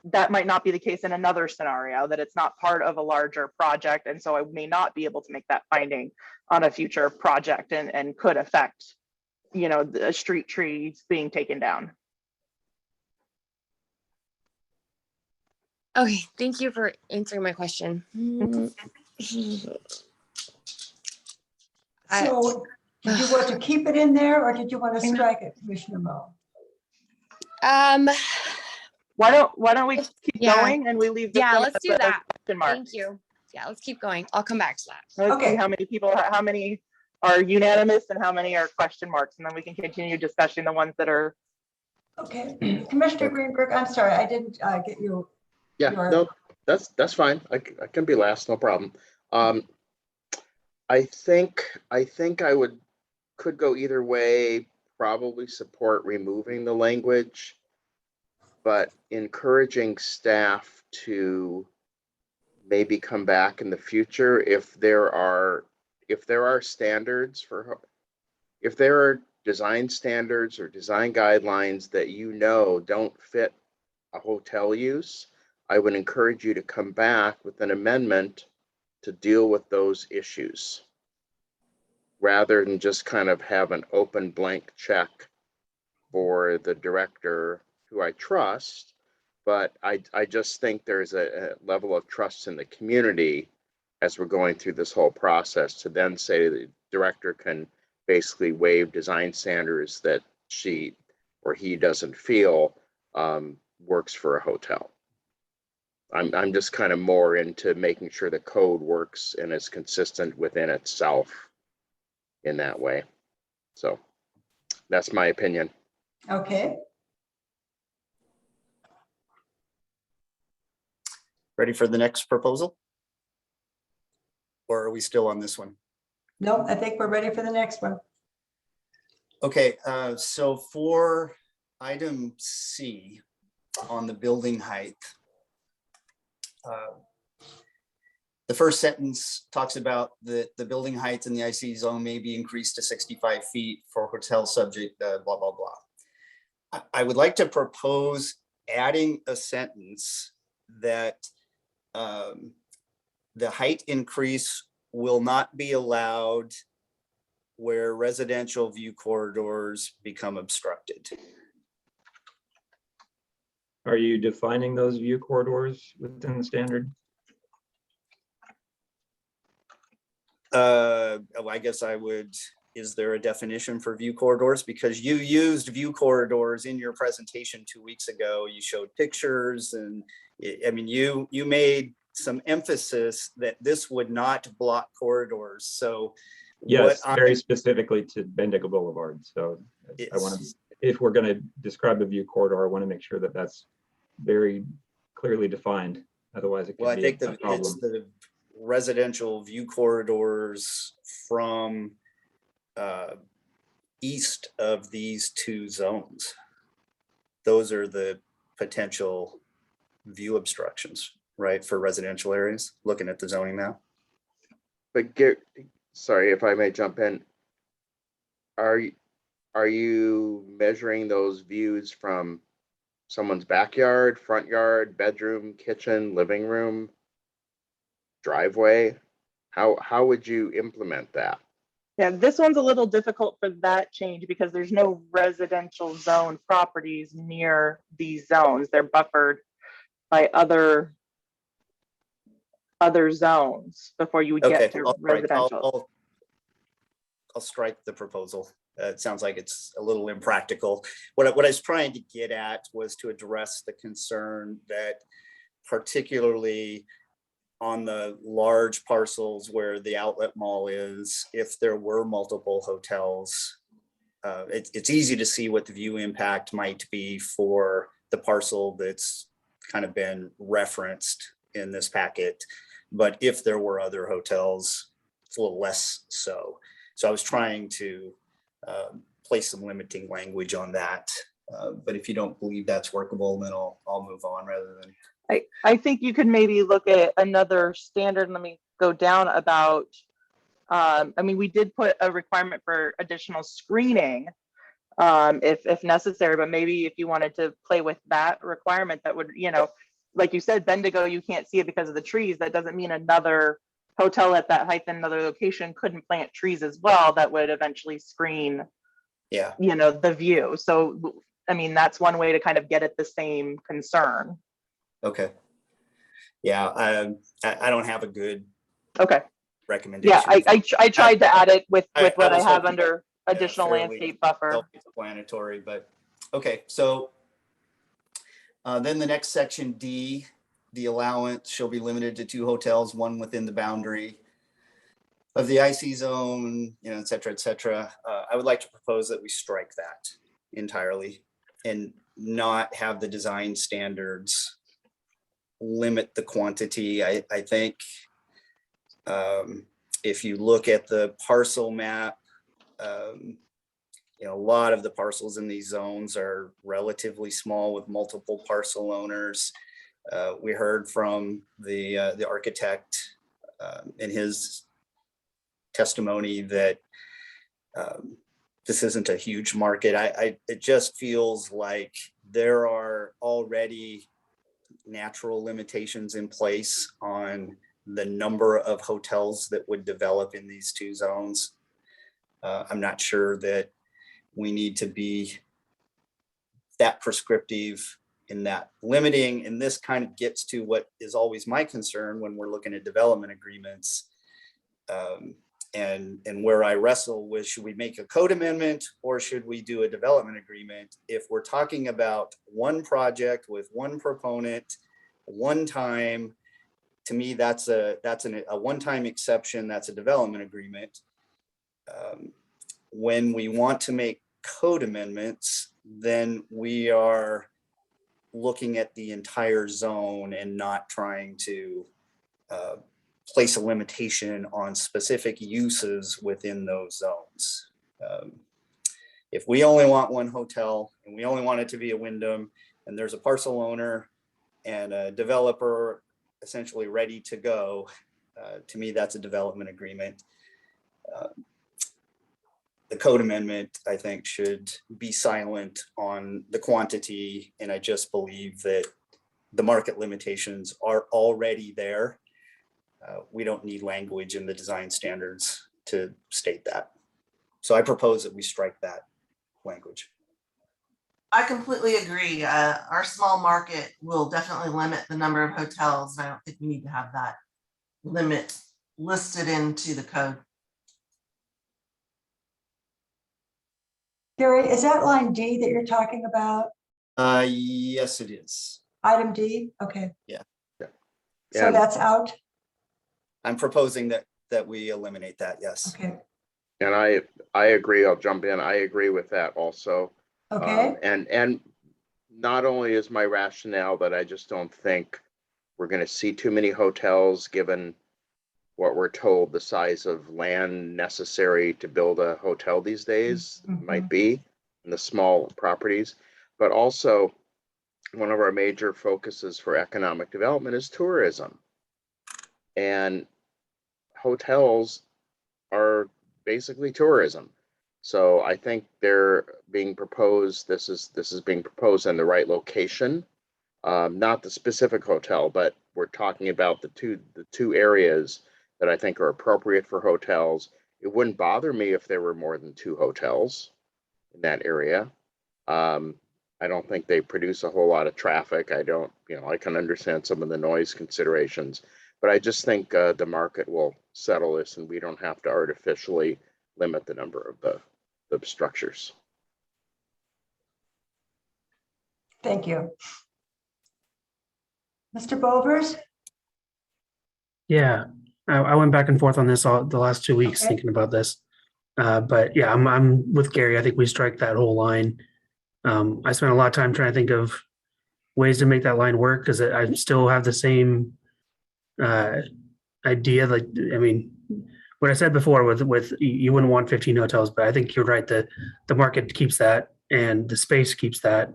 that might not be the case in another scenario, that it's not part of a larger project, and so I may not be able to make that finding on a future project and could affect the street trees being taken down. Okay, thank you for answering my question. So did you want to keep it in there, or did you want to strike it, Commissioner Mo? Why don't we keep Yeah. going and we leave this Yeah, one let's as do a that. question mark? Thank you. Yeah, let's keep going. I'll come back to that. Let's see Okay. how many are unanimous and how many are question marks, and then we can continue discussing the ones that are. Okay, Commissioner Greenberg, I'm sorry, I didn't get you. Yeah, Your- no, that's fine. I can be last, no problem. I think I could go either way, probably support removing the language, but encouraging staff to maybe come back in the future if there are standards if there are design standards or design guidelines that don't fit a hotel use. I would encourage you to come back with an amendment to deal with those issues, rather than just kind of have an open blank check for the director, who I trust, but I just think there's a level of trust in the community as we're going through this whole process, to then say the director can basically waive design standards that she or he doesn't feel works for a hotel. I'm just kind of more into making sure the code works and is consistent within itself in that way. So that's my opinion. Okay, Ready for the next proposal? Or are we still on this one? no, I think we're ready for the next one. Okay, so for item C on the building height, the first sentence talks about the building heights in the IC zone may be increased to 65 feet for hotel subject, blah, blah, blah. I would like to propose adding a sentence that the height increase will not be allowed where residential view corridors become obstructed. Are you defining those view corridors within the standard? I guess I would, is there a definition for view corridors? Because you used view corridors in your presentation 2 weeks ago. You showed pictures and I mean, you made some emphasis that this would not block corridors. So yes, very specifically to Bendigo Boulevard. So I want to, if we're going to describe a view corridor, I want to make sure that that's very clearly defined. Otherwise it could be a problem. It's the residential view corridors from east of these two zones. those are the potential view obstructions, right, for residential areas, looking at the zoning map. But sorry if I may jump in. Are you measuring those views from someone's backyard, front yard, bedroom, kitchen, living room, driveway? How would you implement that? Yeah, this one's a little difficult for that change because there's no residential zone properties near these zones. They're buffered by other zones before you would Okay, get to all right, residential. I'll strike the proposal. It sounds like it's a little impractical. What I was trying to get at was to address the concern that particularly on the large parcels where the outlet mall is, if there were multiple hotels, it's easy to see what the view impact might be for the parcel that's kind of been referenced in this packet. But if there were other hotels, it's a little less so. So I was trying to place some limiting language on that. But if you don't believe that's workable, then I'll move on rather than. I think you could maybe look at another standard. Let me go down about, I mean, we did put a requirement for additional screening if necessary, but maybe if you wanted to play with that requirement, that would, you know, like you said, Bendigo, you can't see it because of the trees. That doesn't mean another hotel at that height in another location couldn't plant trees as well that would eventually screen, Yeah, you know, the view. So, I mean, that's one way to kind of get at the same concern. okay. Yeah, I don't have a good Okay. recommendation. Yeah, I tried to add it with what I was have hoping, under additional fairly landscape buffer. Self-explanatory, but okay. So then the next section D, the allowance shall be limited to 2 hotels, one within the boundary of the IC zone, you know, et cetera, et cetera. I would like to propose that we strike that entirely and not have the design standards limit the quantity. I think if you look at the parcel map, you know, a lot of the parcels in these zones are relatively small with multiple parcel owners. We heard from the architect in his testimony that this isn't a huge market. It just feels like there are already natural limitations in place on the number of hotels that would develop in these 2 zones. I'm not sure that we need to be that prescriptive in that limiting. And this kind of gets to what is always my concern when we're looking at development agreements. And where I wrestle with, should we make a code amendment or should we do a development agreement? If we're talking about one project with one proponent, one time, to me, that's a one-time exception. That's a development agreement. When we want to make code amendments, then we are looking at the entire zone and not trying to place a limitation on specific uses within those zones. If we only want one hotel and we only want it to be a Wyndham, and there's a parcel owner and a developer essentially ready to go, to me, that's a development agreement. The code amendment, I think, should be silent on the quantity. And I just believe that the market limitations are already there. We don't need language in the design standards to state that. So I propose that we strike that language. I completely agree. Our small market will definitely limit the number of hotels. And I don't think we need to have that limit listed into the code. Gary, is that line D that you're talking about? Yes, it is. Item D? Okay. Yeah. So that's out? I'm proposing that we eliminate that, yes. Okay. And I agree. I'll jump in. I agree with that also. Okay. And not only is my rationale that I just don't think we're going to see too many hotels given what we're told the size of land necessary to build a hotel these days might be in the small properties. But also, one of our major focuses for economic development is tourism. And hotels are basically tourism. So I think they're being proposed, this is being proposed in the right location. Not the specific hotel, but we're talking about the two areas that I think are appropriate for hotels. It wouldn't bother me if there were more than 2 hotels in that area. I don't think they produce a whole lot of traffic. I don't, I can understand some of the noise considerations, but I just think the market will settle this and we don't have to artificially limit the number of the structures. Thank you. Mr. Bovers? Yeah, I went back and forth on this the last 2 weeks Okay. thinking about this. But yeah, I'm with Gary. I think we strike that whole line. I spent a lot of time trying to think of ways to make that line work because I still have the same idea. Like, I mean, what I said before with you wouldn't want 15 hotels, but I think you're right. The market keeps that and the space keeps that.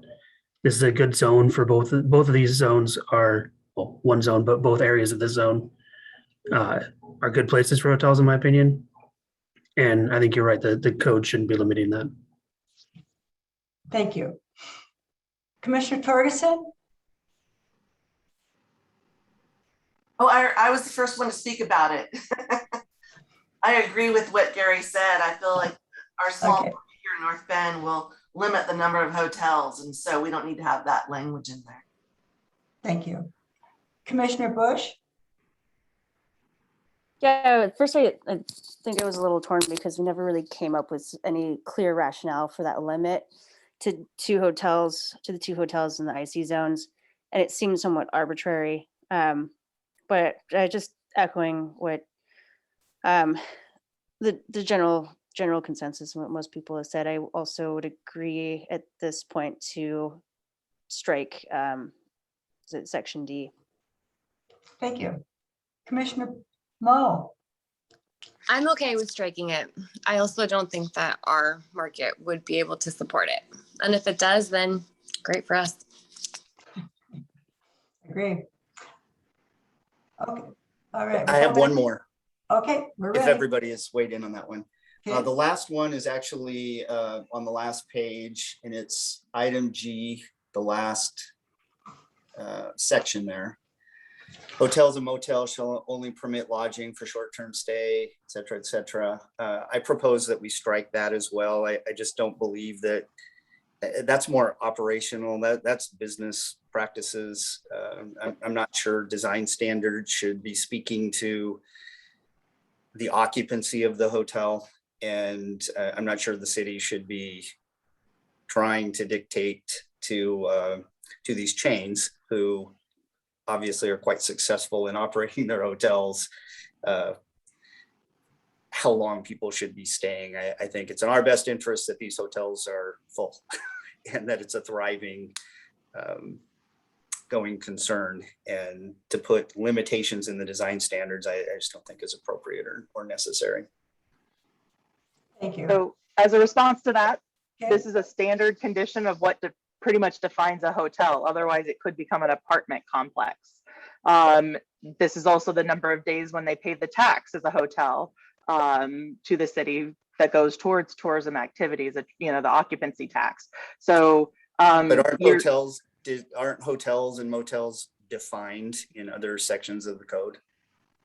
This is a good zone for both of these zones are, well, one zone, but both areas of the zone are good places for hotels, in my opinion. And I think you're right. The code shouldn't be limiting that. Thank you. Commissioner Torgerson? Oh, I was the first one to speak about it. I agree with what Gary said. I feel like our small Okay. market here in North Bend will limit the number of hotels, and so we don't need to have that language in there. Thank you. Commissioner Bush? Yeah, at first I think it was a little torn because we never really came up with any clear rationale for that limit to the 2 hotels in the IC zones. And it seemed somewhat arbitrary. But just echoing what the general consensus and what most people have said, I also would agree at this point to strike section D. Thank you. Commissioner Mo? I'm okay with striking it. I also don't think that our market would be able to support it. And if it does, then great for us. Agree. Okay. All right. I have one more, Okay, we're if ready. everybody has weighed in on that one. Okay. The last one is actually on the last page, and it's item G, the last section there. Hotels and motels shall only permit lodging for short-term stay, et cetera, et cetera. I propose that we strike that as well. I just don't believe that that's more operational. That's business practices. I'm not sure design standards should be speaking to the occupancy of the hotel. And I'm not sure the city should be trying to dictate to these chains who obviously are quite successful in operating their hotels, how long people should be staying. I think it's in our best interest that these hotels are full and that it's a thriving going concern, and to put limitations in the design standards, I just don't think is appropriate or necessary. Thank you. So as a response to that, Okay. this is a standard condition of what pretty much defines a hotel. Otherwise, it could become an apartment complex. This is also the number of days when they pay the tax as a hotel to the city that goes towards tourism activities, the occupancy tax. So, but aren't hotels and motels defined in other sections of the code?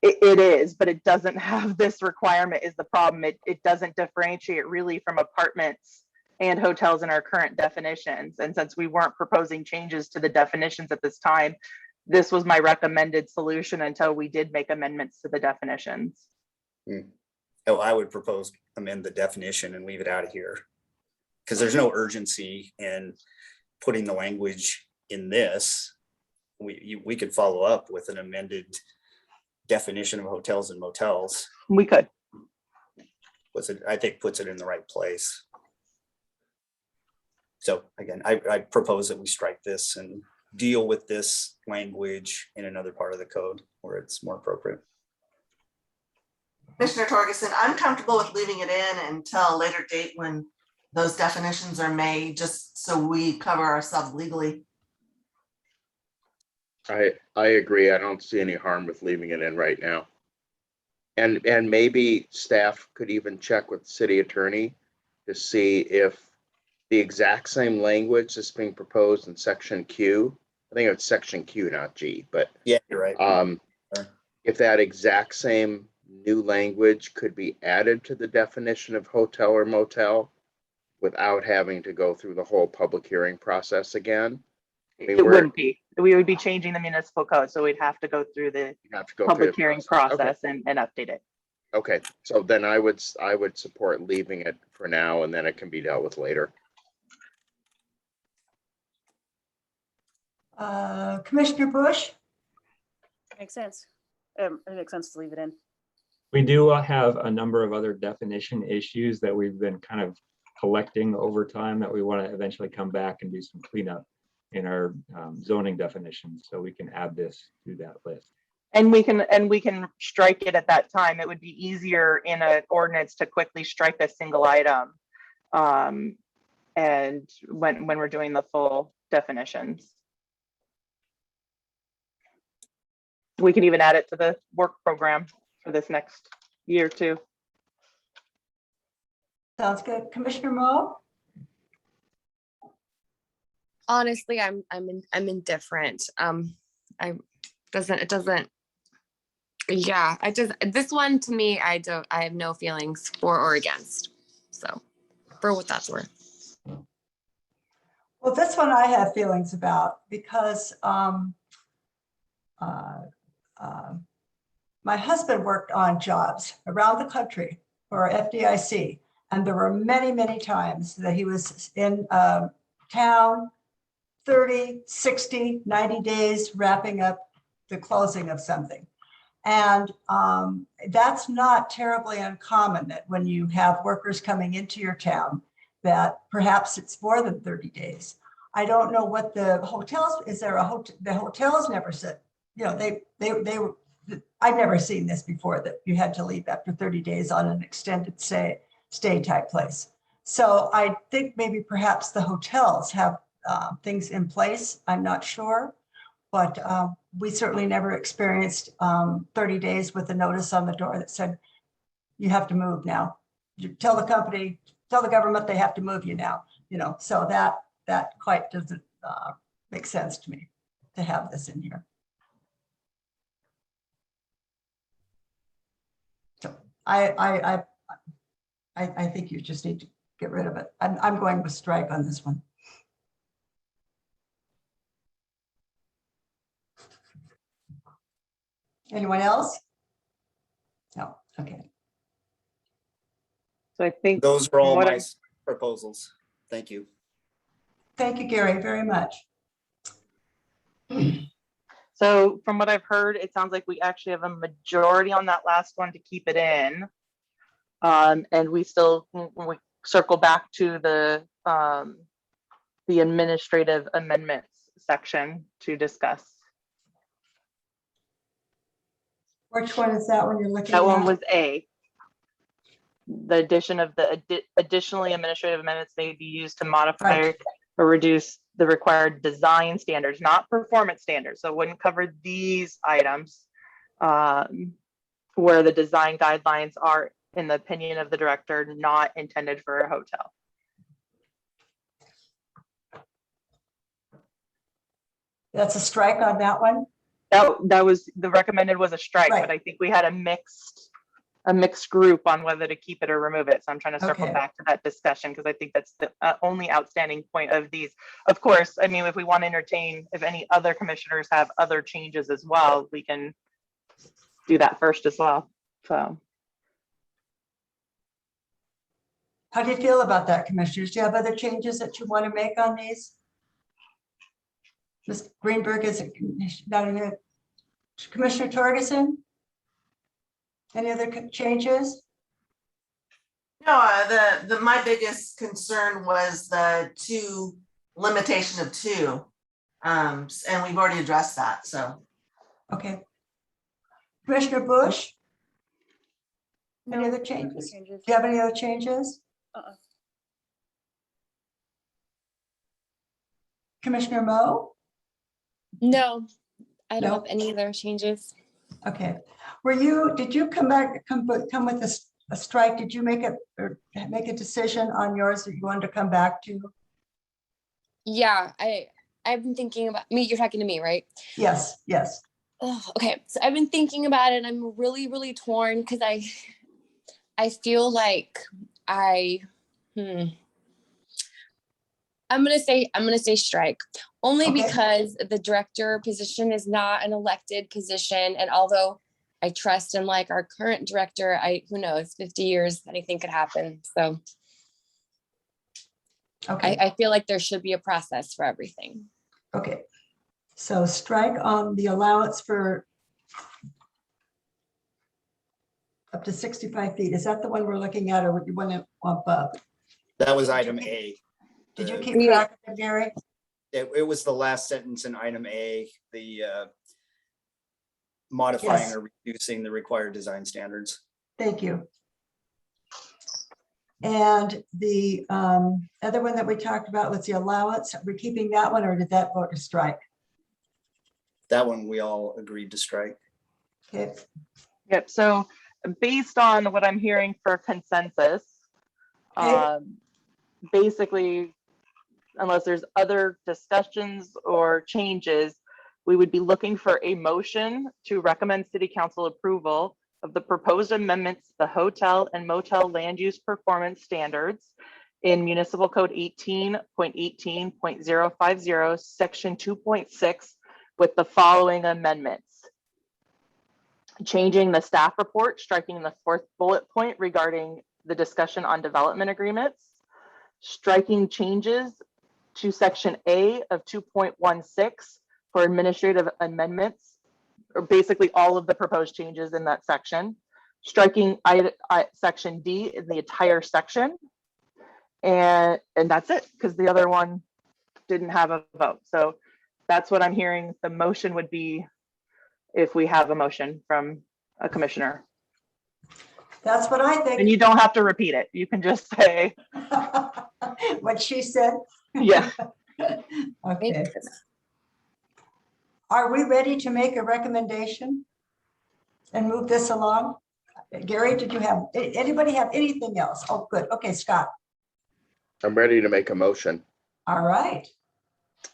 It is, but it doesn't have this requirement is the problem. It doesn't differentiate really from apartments and hotels in our current definitions. And since we weren't proposing changes to the definitions at this time, this was my recommended solution until we did make amendments to the definitions. Oh, I would propose amend the definition and leave it out of here, because there's no urgency in putting the language in this. We could follow up with an amended definition of hotels and motels. We could. I think puts it in the right place. So again, I propose that we strike this and deal with this language in another part of the code where it's more appropriate. Commissioner Torgerson, I'm comfortable with leaving it in until a later date when those definitions are made, just so we cover ourselves legally. I agree. I don't see any harm with leaving it in right now. And maybe staff could even check with the city attorney to see if the exact same language that's being proposed in section Q, I think it's section Q, not G, but Yeah, you're right. if that exact same new language could be added to the definition of hotel or motel without having to go through the whole public hearing process again. I mean, It wouldn't be. We would be changing the municipal code, so we'd have to go through the you have to go public through hearing the process. process and update it. Okay, so then I would support leaving it for now, and then it can be dealt with later. Commissioner Bush? Makes sense. It makes sense to leave it in. We do have a number of other definition issues that we've been kind of collecting over time that we want to eventually come back and do some cleanup in our zoning definitions, so we can add this to that list. And we can strike it at that time. It would be easier in an ordinance to quickly strike a single item. And when we're doing the full definitions. We can even add it to the work program for this next year too. Sounds good. Commissioner Moe? Honestly, I'm indifferent. This one to me, I have no feelings for or against. So for what that's worth. Well, this one I have feelings about because my husband worked on jobs around the country for FDIC, and there were many, many times that he was in town 30, 60, 90 days wrapping up the closing of something. And that's not terribly uncommon, that when you have workers coming into your town, that perhaps it's more than 30 days. I don't know what the hotels, is there a hotel, the hotels never said, you know, they were, I've never seen this before, that you had to leave after 30 days on an extended stay type place. So I think maybe perhaps the hotels have things in place. I'm not sure, but we certainly never experienced 30 days with a notice on the door that said, you have to move now. You tell the company, tell the government they have to move you now, you know, so that quite doesn't make sense to me to have this in here. So I think you just need to get rid of it. I'm going with strike on this one. Anyone else? No, okay. So I think Those are all what my proposals. Thank you. Thank you, Gary, very much. So from what I've heard, it sounds like we actually have a majority on that last one to keep it in. And we still, when we circle back to the administrative amendments section to discuss. Which one is that one you're looking at? That one was A. The addition of the additionally administrative amendments may be used to modify Right. or reduce the required design standards, not performance standards. So it wouldn't cover these items where the design guidelines are, in the opinion of the director, not intended for a hotel. That's a strike on that one? That was, the recommended was a strike, Right. but I think we had a mixed group on whether to keep it or remove it. So I'm trying to circle Okay. back to that discussion because I think that's the only outstanding point of these. Of course, I mean, if we want to entertain, if any other commissioners have other changes as well, we can do that first as well. So How do you feel about that, commissioners? Do you have other changes that you want to make on these? Ms. Greenberg is not in here. Commissioner Torgerson? Any other changes? No, my biggest concern was the limitation of two. And we've already addressed that, so. Okay. Commissioner Bush? Any No, other changes? Do changes. you have any other changes? Commissioner Mo? No, I don't No? have any other changes. Okay. Did you come with a strike? Did you make a decision on yours that you wanted to come back to? Yeah, I've been thinking about me. You're talking to me, right? Yes, yes. Oh, okay, so I've been thinking about it. I'm really, really torn because I feel like I'm gonna say strike, only Okay. because the director position is not an elected position, and although I trust and like our current director, who knows, 50 years, anything could happen. So Okay, I feel like there should be a process for everything. okay. So strike on the allowance for up to 65 feet. Is that the one we're looking at, or would you want to bump up? That was item A. Did you The- keep track of it, Gary? It was the last sentence in item A, the modifying Yes. or reducing the required design standards. Thank you. And the other one that we talked about was the allowance. Are we keeping that one, or did that vote to strike? That one we all agreed to strike. Okay, Yep, so based on what I'm hearing for consensus, Okay. basically, unless there's other discussions or changes, we would be looking for a motion to recommend city council approval of the proposed amendments to the hotel and motel land use performance standards in Municipal Code 18.18.050, section 2.6, with the following amendments. Changing the staff report, striking the 4th bullet point regarding the discussion on development agreements, striking changes to section A of 2.16 for administrative amendments, or basically all of the proposed changes in that section, striking section D in the entire section, and that's it, because the other one didn't have a vote. So that's what I'm hearing the motion would be, if we have a motion from a commissioner. that's what I And think. you don't have to repeat it. You can just say, What she said. yeah. Okay. Are we ready to make a recommendation and move this along? Gary, did you have, anybody have anything else? Oh, good. Okay, Scott. I'm ready to make a motion. All right.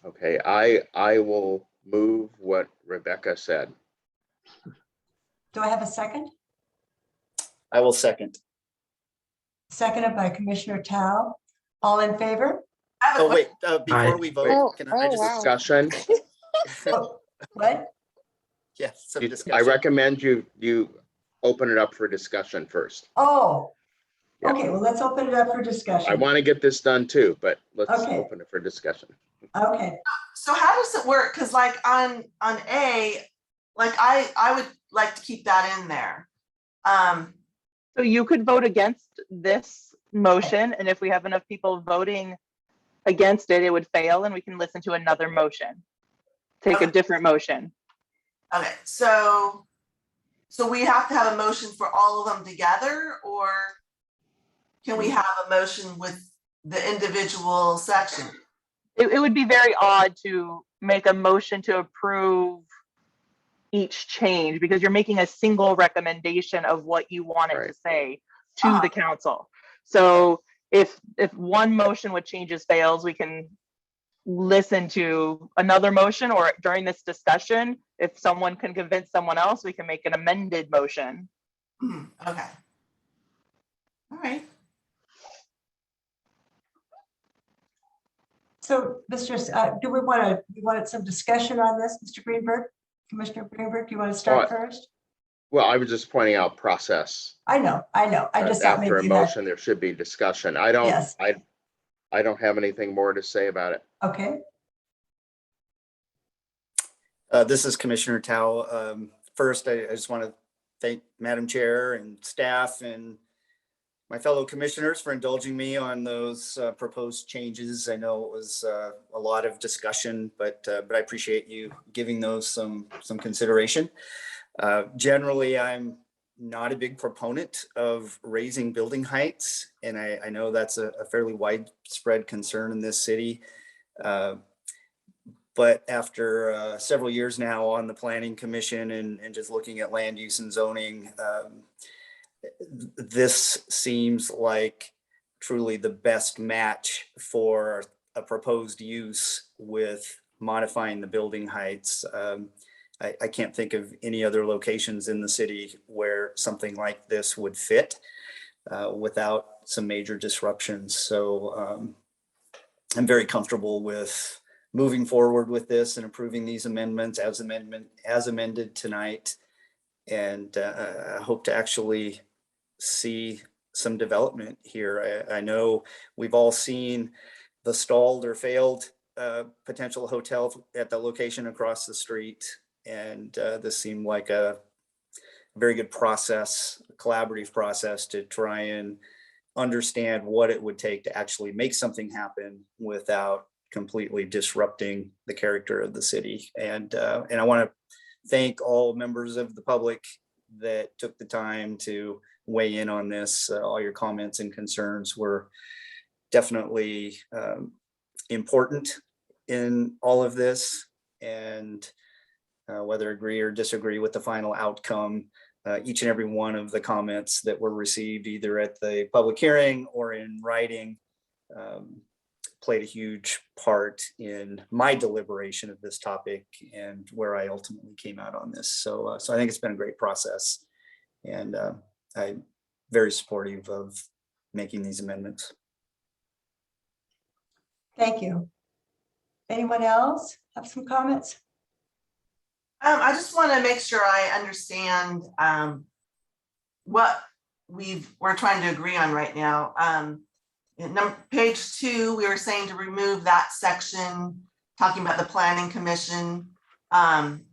Okay, I will move what Rebecca said. Do I have a second? I will second. Seconded by Commissioner Tao. All in favor? I have a Oh, question. wait, before we vote, Oh, can I oh, just, wow. Discussion. Oh, what? yeah, some I discussion. recommend you open it up for discussion first. Oh, Yeah. okay. Well, let's open it up for I discussion. want to get this done too, but let's Okay. open it for discussion. Okay. So how does it work? Because like on A, like I would like to keep that in there. So you could vote against this motion, and if we have enough people voting against it, it would fail, and we can listen to another motion. Take a Okay. different motion. Okay, so we have to have a motion for all of them together, or can we have a motion with the individual section? It would be very odd to make a motion to approve each change, because you're making a single recommendation of what you want it to Right. say to the council. So if one motion with changes fails, we can listen to another motion, or during this discussion, if someone can convince someone else, we can make an amended motion. Okay. All right. So, do we wanted some discussion on this, Mr. Greenberg? Commissioner Greenberg, do you want to start first? Well, I was just pointing out process. I know. I just thought After a maybe you had, motion, there should be discussion. I Yes. don't have anything more to say about it. okay. This is Commissioner Tao. First, I just want to thank Madam Chair and staff and my fellow commissioners for indulging me on those proposed changes. I know it was a lot of discussion, but I appreciate you giving those some consideration. Generally, I'm not a big proponent of raising building heights, and I know that's a fairly widespread concern in this city. But after several years now on the planning commission and just looking at land use and zoning, this seems like truly the best match for a proposed use with modifying the building heights. I can't think of any other locations in the city where something like this would fit without some major disruptions. So I'm very comfortable with moving forward with this and approving these amendments as amended tonight. And I hope to actually see some development here. I know we've all seen the stalled or failed potential hotel at the location across the street. And this seemed like a very good process, a collaborative process to try and understand what it would take to actually make something happen without completely disrupting the character of the city. And I want to thank all members of the public that took the time to weigh in on this. All your comments and concerns were definitely important in all of this. And whether agree or disagree with the final outcome, each and every one of the comments that were received either at the public hearing or in writing played a huge part in my deliberation of this topic and where I ultimately came out on this. So I think it's been a great process, and I'm very supportive of making these amendments. Thank you. Anyone else have some comments? I just want to make sure I understand what we're trying to agree on right now. In page 2, we were saying to remove that section talking about the planning commission. And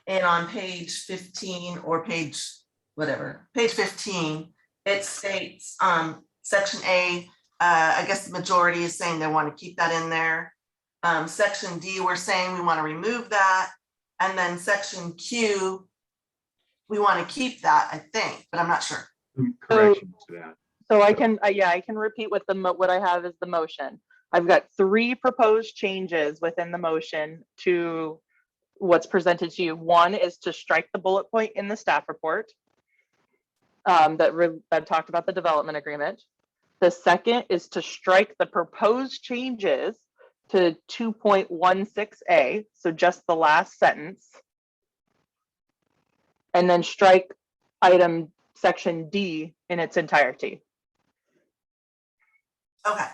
on page 15 or page 15, it states section A, I guess the majority is saying they want to keep that in there. Section D, we're saying we want to remove that. And then section Q, we want to keep that, I think, but I'm not sure. Corrections to that. So I can, I can repeat what I have as the motion. I've got 3 proposed changes within the motion to what's presented to you. One is to strike the bullet point in the staff report that talked about the development agreement. The second is to strike the proposed changes to 2.16A, so just the last sentence, and then strike item section D in its entirety. Okay.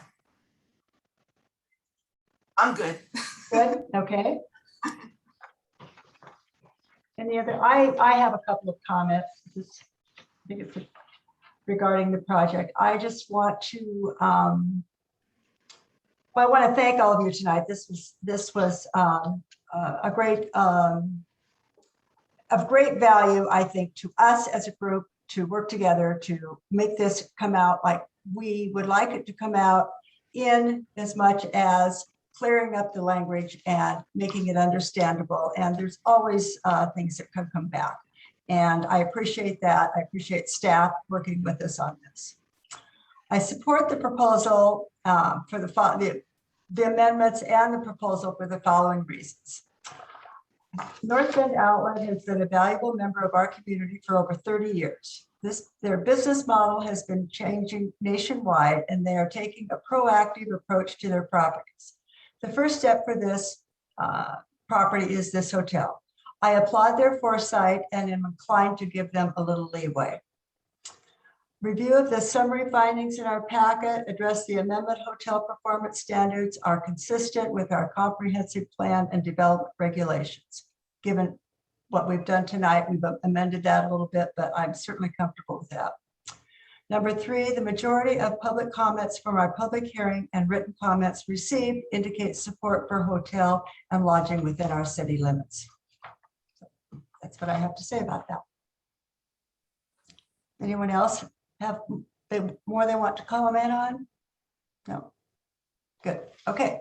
I'm good. Good, okay. Any other, I have a couple of comments. I think it's regarding the project. I just want to, well, I want to thank all of you tonight. This was a great, of great value, I think, to us as a group to work together to make this come out like we would like it to come out, in as much as clearing up the language and making it understandable. And there's always things that could come back. And I appreciate that. I appreciate staff working with us on this. I support the proposal for the amendments and the proposal for the following reasons. North Bend Outlet has been a valuable member of our community for over 30 years. Their business model has been changing nationwide, and they are taking a proactive approach to their properties. The first step for this property is this hotel. I applaud their foresight and am inclined to give them a little leeway. Review of the summary findings in our packet address the amendment hotel performance standards are consistent with our comprehensive plan and development regulations. Given what we've done tonight, we've amended that a little bit, but I'm certainly comfortable with that. Number 3, the majority of public comments from our public hearing and written comments received indicate support for hotel and lodging within our city limits. So that's what I have to say about that. Anyone else have more they want to comment on? No. Good. Okay.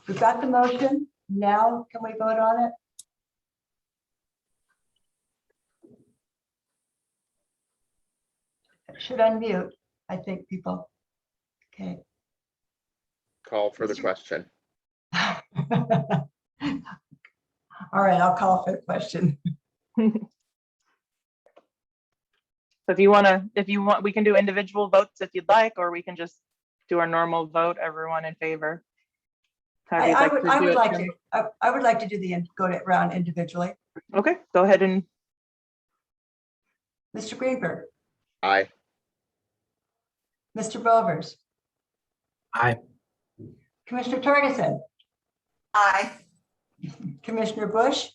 We've got the motion. Now can we vote on it? Should unmute, I think, people. Okay. Call for the question. All right, I'll call for the question. So if you want, we can do individual votes if you'd like, or we can just do our normal vote, everyone in favor. However you'd I like would, to I do would it, like Jim. to, I would like to do go around individually. Okay, go ahead and Mr. Greenberg, Aye. Mr. Bovers, Aye. Commissioner Torgerson, Aye. Commissioner Bush,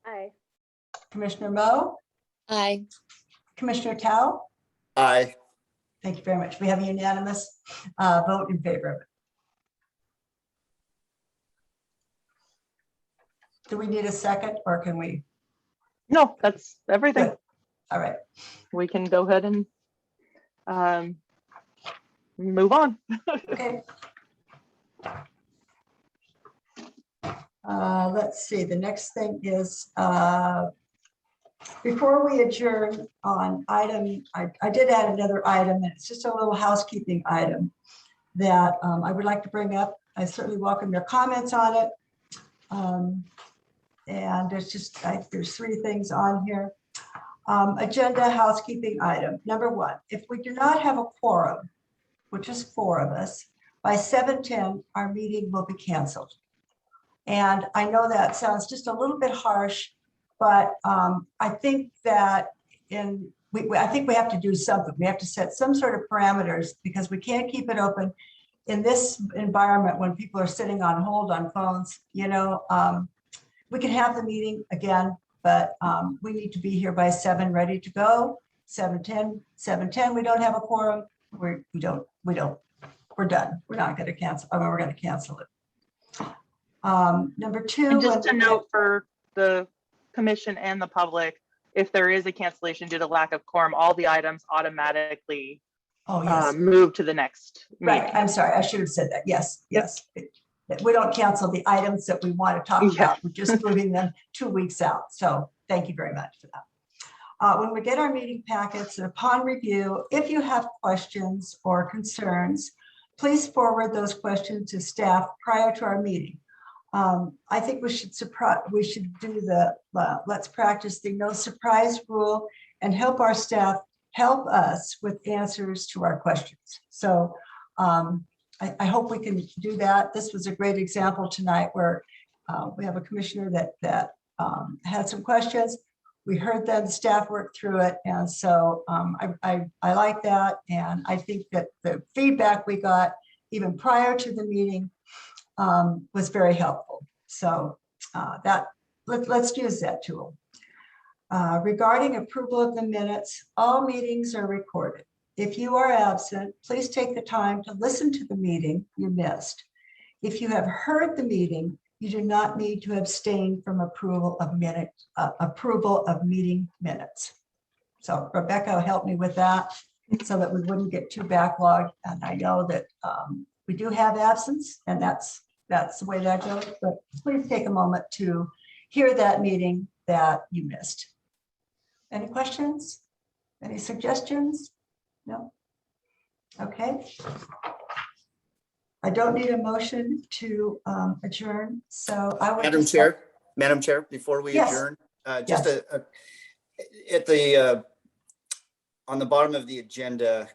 Aye. Commissioner Moe, Aye. Commissioner Tao. Aye. Thank you very much. We have a unanimous vote in favor of it. Do we need a second or can we? no, that's everything. Good. All right. We can go ahead and move on. Okay. Let's see, the next thing is, before we adjourn on item, I did add another item, and it's just a little housekeeping item that I would like to bring up. I certainly welcome your comments on it. And there's three things on here. Agenda housekeeping item. Number one, if we do not have a quorum, which is 4 of us, by 7:10, our meeting will be canceled. And I know that sounds just a little bit harsh, but I think that I think we have to do something. We have to set some sort of parameters because we can't keep it open in this environment when people are sitting on hold on phones. You know, we can have the meeting again, but we need to be here by 7, ready to go. 7:10, we don't have a quorum. We're done. We're not going to cancel. I mean, we're going to cancel it. Number 2. And just to note for the commission and the public, if there is a cancellation due to lack of quorum, all the items automatically move to the next meeting. Right. I'm sorry. I should have said that. Yes. Yes. We don't cancel the items that we want to talk about. We're just moving them 2 weeks out. So thank you very much for that. When we get our meeting packets, and upon review, if you have questions or concerns, please forward those questions to staff prior to our meeting. I think we should do the let's practice the no surprise rule and help our staff help us with answers to our questions. So I hope we can do that. This was a great example tonight where we have a commissioner that had some questions. We heard them, the staff worked through it. And so I like that. And I think that the feedback we got even prior to the meeting was very helpful. So let's use that tool. Regarding approval of the minutes, all meetings are recorded. If you are absent, please take the time to listen to the meeting you missed. If you have heard the meeting, you do not need to abstain from approval of meeting minutes. So Rebecca helped me with that so that we wouldn't get too backlogged. And I know that we do have absence, and that's the way that goes. But please take a moment to hear that meeting that you missed. Any questions? Any suggestions? No? Okay. I don't need a motion to adjourn, so I would. Madam Chair, before we adjourn, just Yes. at the on the bottom of the agenda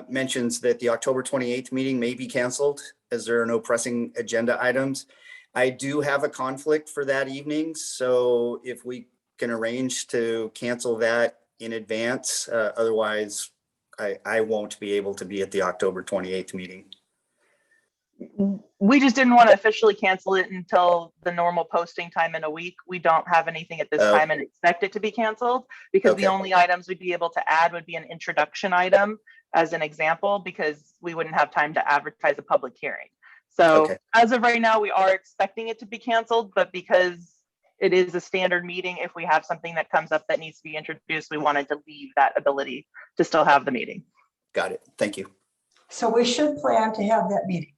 mentions that the October 28th meeting may be canceled as there are no pressing agenda items. I do have a conflict for that evening, so if we can arrange to cancel that in advance, otherwise I won't be able to be at the October 28th meeting. We just didn't want to officially cancel it until the normal posting time in a week. We don't have anything at this time and expect it to be canceled because the only items we'd be able to add would be an introduction item as an example, because we wouldn't have time to advertise a public hearing. So as of right now, we are expecting it to be canceled, but because it is a standard meeting, if we have something that comes up that needs to be introduced, we wanted to leave that ability to still have the meeting. Got it. Thank you. So we should plan to have that meeting.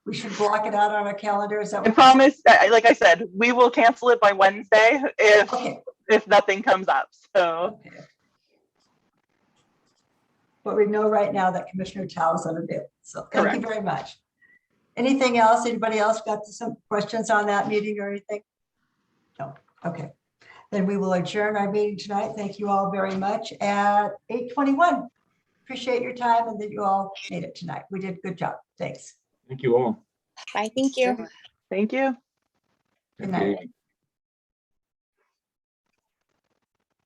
We should block it out on our calendar. Is that I promise, like I said, we will cancel it by Wednesday if nothing comes up. So. Okay. But we know right now that Commissioner Tao is unavailable. So thank you very much. Anything else? Anybody else got some questions on that meeting or anything? No, okay. Then we will adjourn our meeting tonight. Thank you all very much at 8:21. Appreciate your time and that you all made it tonight. We did a good job. Thanks. Thank you all. Bye, thank you. Thank you. Good night. Okay.